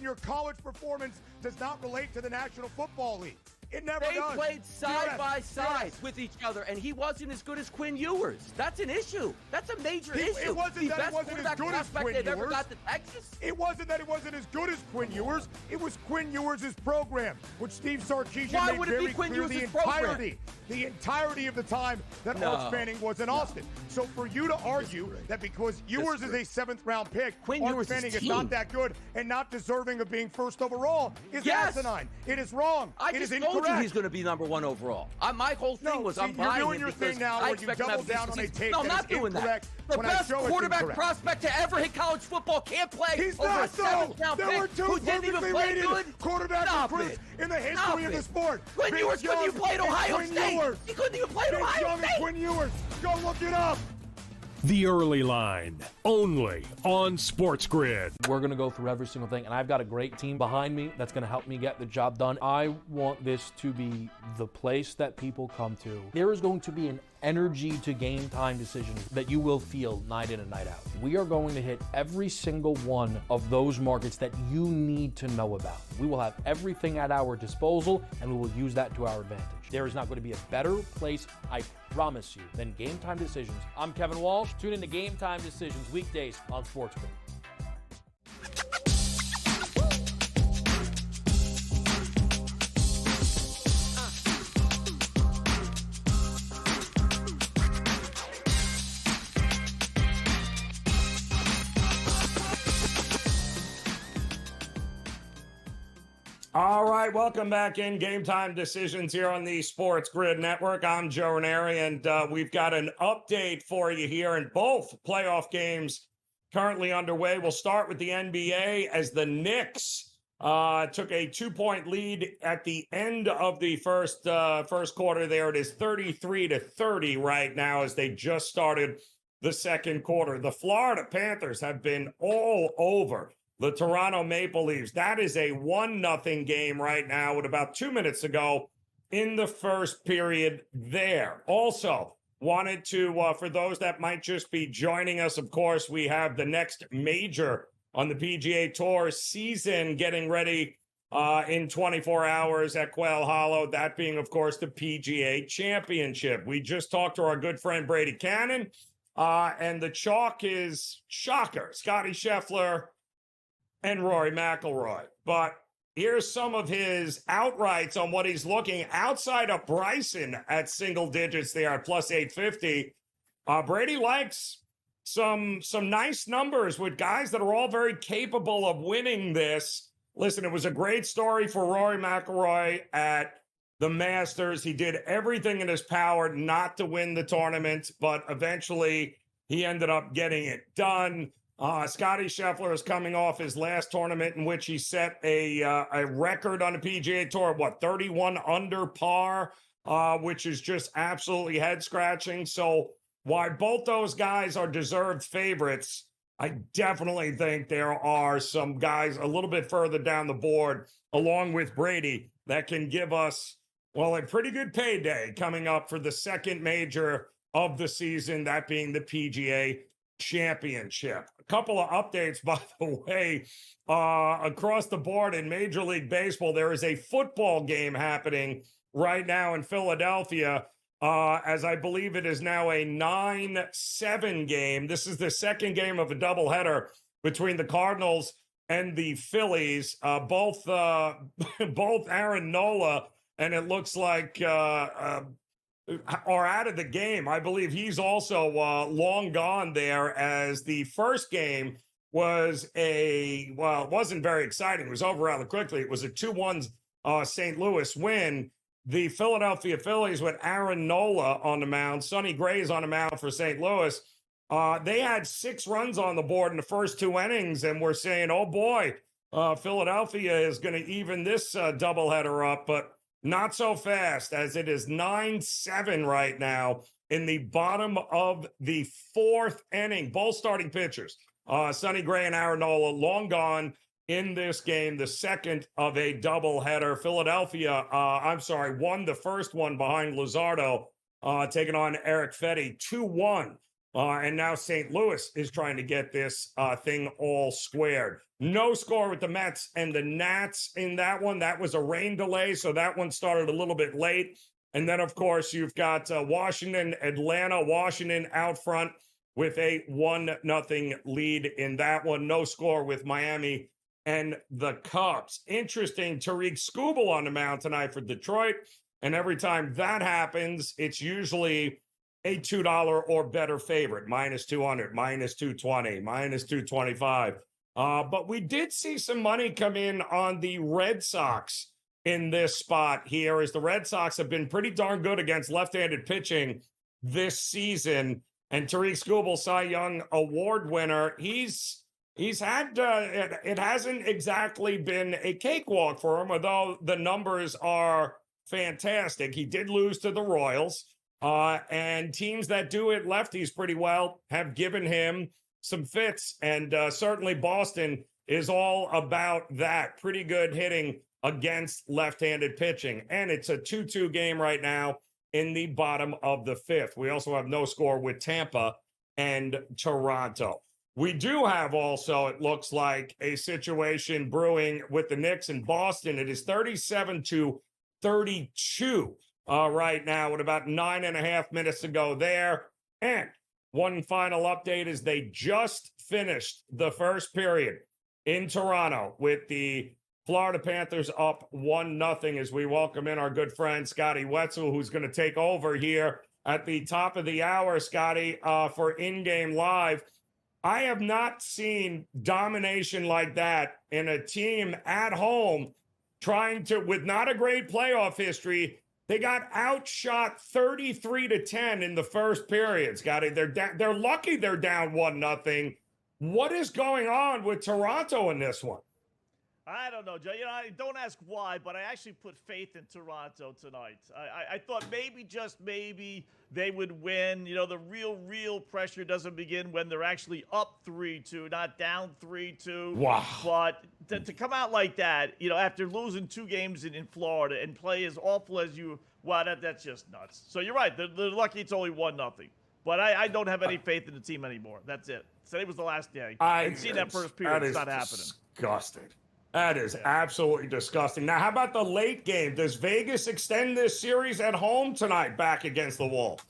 Your college performance does not relate to the National Football League. It never does. They played side by side with each other, and he wasn't as good as Quinn Ewers. That's an issue. That's a major issue. It wasn't that it wasn't as good as Quinn Ewers. Ever got to Texas? It wasn't that it wasn't as good as Quinn Ewers. It was Quinn Ewers' program, which Steve Sarkisian made very clear the entirety of the time that Arch Manning was in Austin. So for you to argue that because Ewers is a 7th-round pick, Arch Manning is not that good and not deserving of being first overall is asinine. It is wrong. It is incorrect. I told you he's going to be number 1 overall. My whole thing was I'm buying you're doing your thing now where you double down on a take no, I'm not doing that. The best quarterback prospect to ever hit college football can't play. He's over not so. There were 2 perfectly rated quarterback recruits in the history of the sport. Quinn Ewers couldn't even play at Ohio State. He couldn't even play at Ohio State. Quinn Ewers. Go look it up. The Early Line, only on SportsGrid. We're going to go through every single thing, and I've got a great team behind me that's going to help me get the job done. I want this to be the place that people come to. There is going to be an energy to Game Time Decisions that you will feel night in and night out. We are going to hit every single one of those markets that you need to know about. We will have everything at our disposal, and we will use that to our advantage. There is not going to be a better place, I promise you, than Game Time Decisions. I'm Kevin Walsh. Tune in to Game Time Decisions weekdays on SportsGrid. All right, welcome back in Game Time Decisions here on the SportsGrid Network. I'm Joe Raineri, and we've got an update for you here in both playoff games currently underway. We'll start with the NBA as the Knicks took a 2-point lead at the end of the first quarter there. It is 33-30 right now as they just started the second quarter. The Florida Panthers have been all over the Toronto Maple Leafs. That is a 1-0 game right now with about 2 minutes to go in the first period there. Also, wanted to, for those that might just be joining us, of course, we have the next major on the PGA Tour season getting ready in 24 hours at Quail Hollow, that being, of course, the PGA Championship. We just talked to our good friend Brady Cannon, and the chalk is shocker, Scotty Scheffler and Rory McIlroy. But here's some of his outrights on what he's looking outside of Bryson at single digits there at plus 850. Brady likes some nice numbers with guys that are all very capable of winning this. Listen, it was a great story for Rory McIlroy at the Masters. He did everything in his power not to win the tournament, but eventually he ended up getting it done. Scotty Scheffler is coming off his last tournament in which he set a record on the PGA Tour, 31 under par, which is just absolutely head-scratching. So while both those guys are deserved favorites, I definitely think there are some guys a little bit further down the board, along with Brady, that can give us, well, a pretty good payday coming up for the second major of the season, that being the PGA Championship. A couple of updates, by the way, across the board in Major League Baseball. There is a football game happening right now in Philadelphia, as I believe it is now a 9-7 game. This is the second game of a doubleheader between the Cardinals and the Phillies. Both Aaron Nola, and it looks like are out of the game. I believe he's also long gone there, as the first game was it wasn't very exciting. It was over rather quickly. It was a 2-1 St. Louis win. The Philadelphia Phillies with Aaron Nola on the mound, Sonny Gray is on the mound for St. Louis. They had 6 runs on the board in the first 2 innings, and we're saying, oh boy, Philadelphia is going to even this doubleheader up, but not so fast, as it is 9-7 right now in the bottom of the 4th inning. Both starting pitchers, Sonny Gray and Aaron Nola, long gone in this game, the second of a doubleheader. Philadelphia, won the first one behind Luzardo, taking on Eric Fetty, 2-1. And now St. Louis is trying to get this thing all squared. No score with the Mets and the Nats in that one. That was a rain delay, so that one started a little bit late. And then, of course, you've got Washington, Atlanta, Washington out front with a 1-0 lead in that one. No score with Miami and the Cubs. Interesting, Tariq Skubal on the mound tonight for Detroit. And every time that happens, it's usually a $2 or better favorite, -200, -220, -225. But we did see some money come in on the Red Sox in this spot here, as the Red Sox have been pretty darn good against left-handed pitching this season. And Tariq Skubal, Cy Young Award winner, he's had, it hasn't exactly been a cakewalk for him, although the numbers are fantastic. He did lose to the Royals, and teams that do it lefties pretty well have given him some fits, and certainly Boston is all about that. Pretty good hitting against left-handed pitching, and it's a 2-2 game right now in the bottom of the 5th. We also have no score with Tampa and Toronto. We do have also, it looks like, a situation brewing with the Knicks in Boston. It is 37-32 right now, with about 9.5 minutes to go there. And one final update is they just finished the first period in Toronto with the Florida Panthers up 1-0, as we welcome in our good friend Scotty Wetzel, who's going to take over here at the top of the hour, Scotty, for In-Game Live. I have not seen domination like that in a team at home trying to, with not a great playoff history. They got outshot 33-10 in the first period, Scotty. They're lucky they're down 1-0. What is going on with Toronto in this one? I don't know, Joe. I don't ask why, but I actually put faith in Toronto tonight. I thought maybe, just maybe, they would win. The real pressure doesn't begin when they're actually up 3-2, not down 3-2. Wow. But to come out like that, after losing 2 games in Florida and play as awful as you, that's just nuts. So you're right. They're lucky it's only 1-0. But I don't have any faith in the team anymore. That's it. Today was the last day. And seeing that first period, it's not happening. Disgusting. That is absolutely disgusting. Now, how about the late game? Does Vegas extend this series at home tonight back against the Wolves?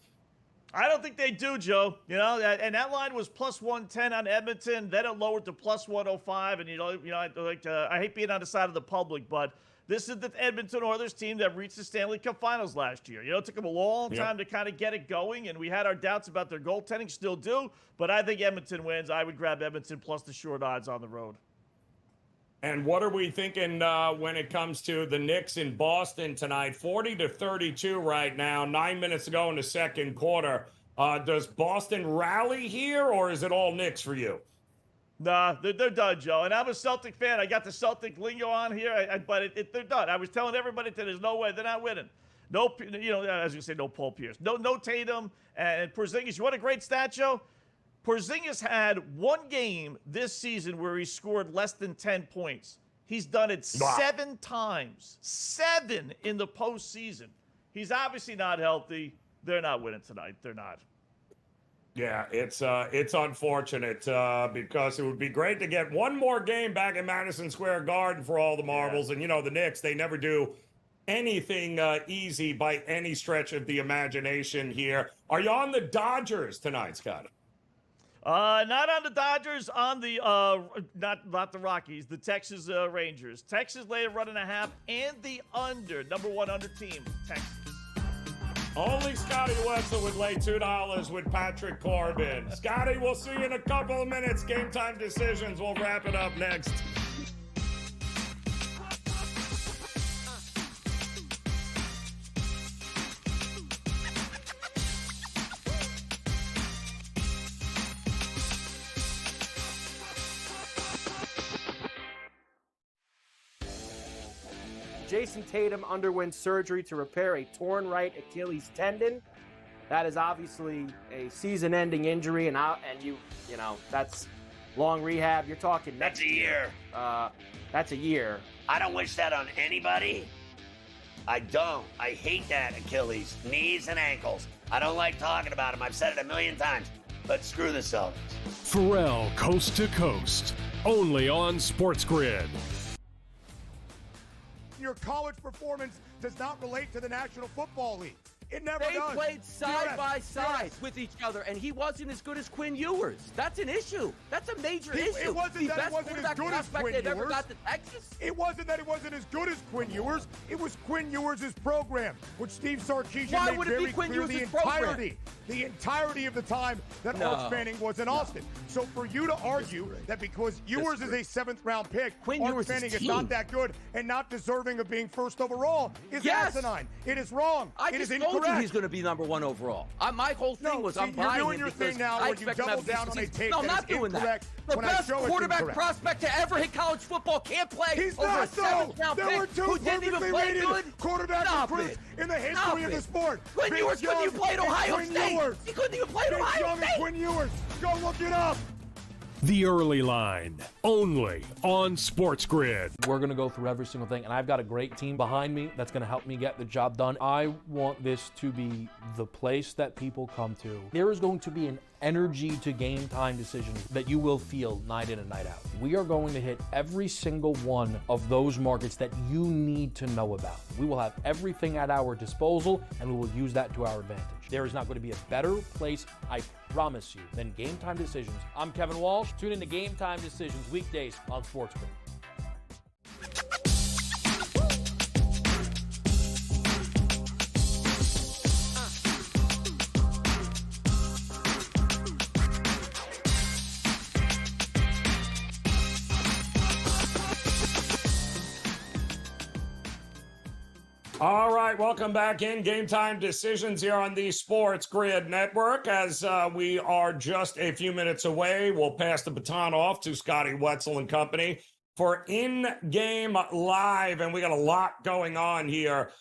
I don't think they do, Joe. And that line was plus 110 on Edmonton. Then it lowered to plus 105. And I hate being on the side of the public, but this is the Edmonton Oilers team that reached the Stanley Cup Finals last year. It took them a long time to kind of get it going, and we had our doubts about their goaltending, still do. But I think Edmonton wins. I would grab Edmonton plus the short odds on the road. And what are we thinking when it comes to the Knicks in Boston tonight? 40-32 right now, 9 minutes to go in the second quarter. Does Boston rally here, or is it all Knicks for you? Nah, they're done, Joe. And I'm a Celtic fan. I got the Celtic lingo on here, but they're done. I was telling everybody that there's no way they're not winning. No, as you say, no Paul Pierce. No Tatum and Porzingis. You want a great stat, Joe? Porzingis had 1 game this season where he scored less than 10 points. He's done it 7 times. 7 in the postseason. He's obviously not healthy. They're not winning tonight. They're not. Yeah, it's unfortunate because it would be great to get one more game back in Madison Square Garden for all the marbles. And, the Knicks, they never do anything easy by any stretch of the imagination here. Are you on the Dodgers tonight, Scott? Not on the Dodgers, on the not the Rockies, the Texas Rangers. Texas laid a 1.5 and the under, number 1 under team, Texas. Only Scotty Wetzel would lay $2 with Patrick Corbin. Scotty, we'll see you in a couple of minutes. Game Time Decisions. We'll wrap it up next. Jason Tatum underwent surgery to repair a torn right Achilles tendon. That is obviously a season-ending injury, and that's long rehab. You're talking that's a year. That's a year. I don't wish that on anybody. I don't. I hate that Achilles, knees and ankles. I don't like talking about them. I've said it a million times. But screw the Celtics. Pharrell Coast to Coast, only on SportsGrid. Your college performance does not relate to the National Football League. It never does. They played side by side with each other, and he wasn't as good as Quinn Ewers. That's an issue. That's a major issue. It wasn't that it wasn't as good as Quinn Ewers. Ever got to Texas. It wasn't that it wasn't as good as Quinn Ewers. It was Quinn Ewers' program, which Steve Sarkisian made very clear the entirety of the time that Arch Manning was in Austin. So for you to argue that because Ewers is a 7th-round pick, Arch Manning is not that good and not deserving of being first overall is asinine. It is wrong. It is incorrect. I told you he's going to be number 1 overall. My whole thing was I'm buying you're doing your thing now where you double down on a take that is incorrect. The best quarterback prospect to ever hit college football can't play. He's over not a 7th-round There were pick 2 who didn't even perfectly play rated good. quarterback recruits in the history of the sport. Quinn Ewers couldn't even play at Ohio State. He couldn't even play at Ohio State. Quinn Ewers. Go look it up. The Early Line, only on SportsGrid. We're going to go through every single thing, and I've got a great team behind me that's going to help me get the job done. I want this to be the place that people come to. There is going to be an energy to Game Time Decisions that you will feel night in and night out. We are going to hit every single one of those markets that you need to know about. We will have everything at our disposal, and we will use that to our advantage. There is not going to be a better place, I promise you, than Game Time Decisions. I'm Kevin Walsh. Tune in to Game Time Decisions weekdays on SportsGrid. All right, welcome back in Game Time Decisions here on the SportsGrid Network. As we are just a few minutes away, we'll pass the baton off to Scotty Wetzel and company for In-Game Live. And we got a lot going on here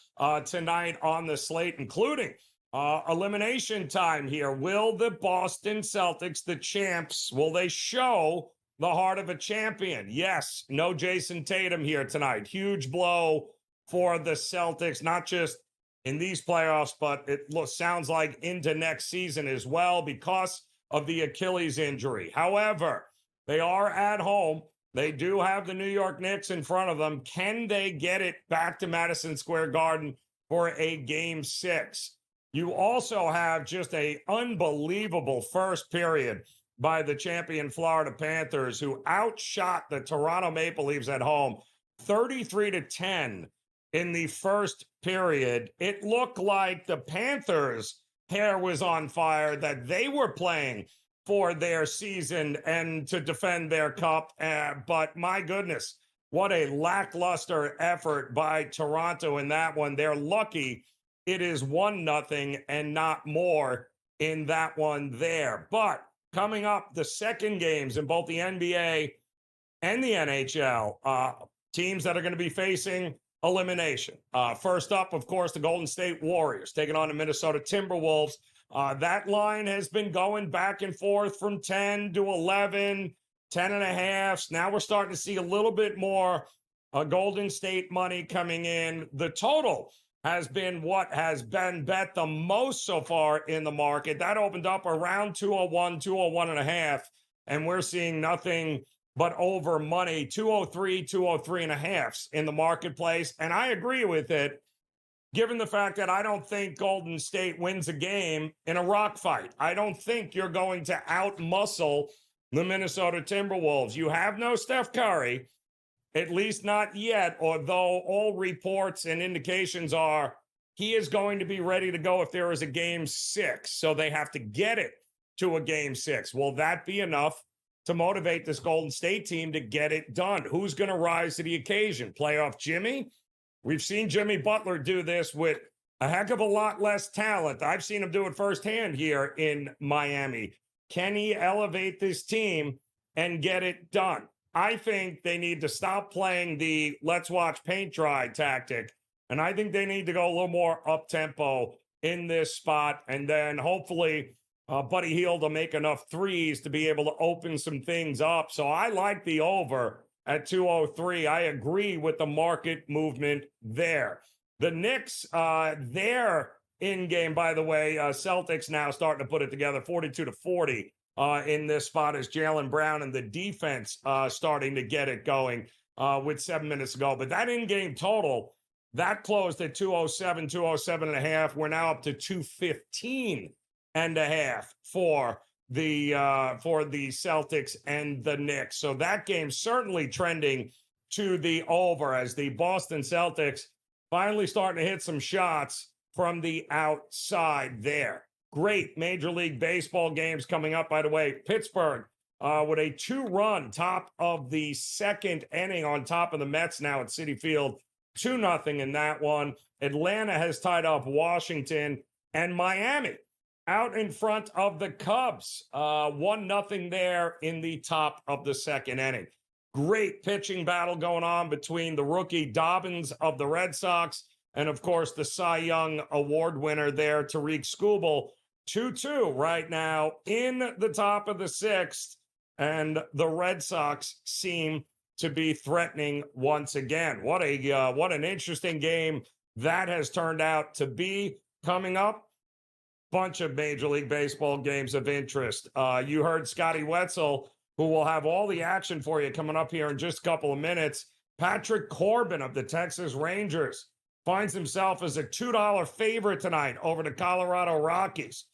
tonight on the slate, including elimination time here. Will the Boston Celtics, the champs, will they show the heart of a champion. Yes, no Jason Tatum here tonight. Huge blow for the Celtics, not just in these playoffs, but it sounds like into next season as well because of the Achilles injury. However, they are at home. They do have the New York Knicks in front of them. Can they get it back to Madison Square Garden for a Game 6? You also have just an unbelievable first period by the champion Florida Panthers, who outshot the Toronto Maple Leafs at home 33-10 in the first period. It looked like the Panthers' hair was on fire, that they were playing for their season and to defend their cup. But my goodness, what a lackluster effort by Toronto in that one. They're lucky it is 1-0 and not more in that one there. But coming up, the second games in both the NBA and the NHL, teams that are going to be facing elimination. First up, of course, the Golden State Warriors taking on the Minnesota Timberwolves. That line has been going back and forth from 10 to 11, 10.5. Now we're starting to see a little bit more Golden State money coming in. The total has been what has been bet the most so far in the market. That opened up around 201, 201.5, and we're seeing nothing but over money, 203, 203.5 in the marketplace. And I agree with it, given the fact that I don't think Golden State wins a game in a rock fight. I don't think you're going to outmuscle the Minnesota Timberwolves. You have no Steph Curry, at least not yet, although all reports and indications are he is going to be ready to go if there is a Game 6. So they have to get it to a Game 6. Will that be enough to motivate this Golden State team to get it done? Who's going to rise to the occasion? Playoff Jimmy? We've seen Jimmy Butler do this with a heck of a lot less talent. I've seen him do it firsthand here in Miami. Can he elevate this team and get it done? I think they need to stop playing the let's watch paint dry tactic, and I think they need to go a little more up-tempo in this spot, and then hopefully Buddy Hield will make enough threes to be able to open some things up. So I like the over at 203. I agree with the market movement there. The Knicks, they're in game, by the way. Celtics now starting to put it together, 42-40 in this spot as Jaylen Brown and the defense starting to get it going with 7 minutes to go. But that in-game total, that closed at 207, 207.5. We're now up to 215.5 for the Celtics and the Knicks. So that game certainly trending to the over as the Boston Celtics finally starting to hit some shots from the outside there. Great Major League Baseball games coming up, by the way. Pittsburgh with a 2-run top of the second inning on top of the Mets now at Citi Field. 2-0 in that one. Atlanta has tied up Washington, and Miami out in front of the Cubs. 1-0 there in the top of the second inning. Great pitching battle going on between the rookie Dobbins of the Red Sox and, of course, the Cy Young Award winner there, Tariq Skubal. 2-2 right now in the top of the sixth, and the Red Sox seem to be threatening once again. What an interesting game that has turned out to be. Coming up, bunch of Major League Baseball games of interest. You heard Scotty Wetzel, who will have all the action for you coming up here in just a couple of minutes. Patrick Corbin of the Texas Rangers finds himself as a $2 favorite tonight over the Colorado Rockies.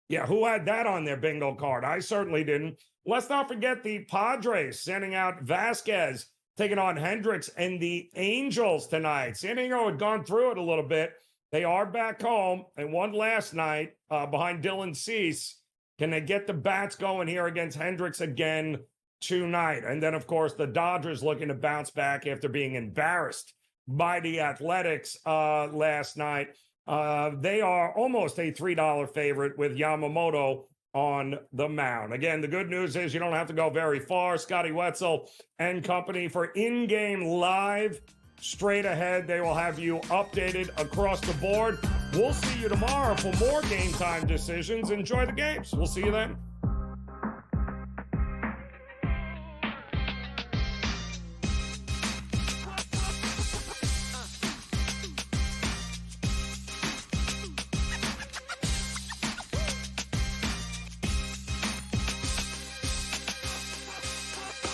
Yeah, who had that on their bingo card? I certainly didn't. Let's not forget the Padres sending out Vasquez, taking on Hendricks and the Angels tonight. San Diego had gone through it a little bit. They are back home and won last night behind Dylan Cease. Can they get the bats going here against Hendricks again tonight? And then, of course, the Dodgers looking to bounce back after being embarrassed by the Athletics last night. They are almost a $3 favorite with Yamamoto on the mound. Again, the good news is you don't have to go very far. Scotty Wetzel and company for in-game live. Straight ahead, they will have you updated across the board. We'll see you tomorrow for more Game Time Decisions. Enjoy the games. We'll see you then.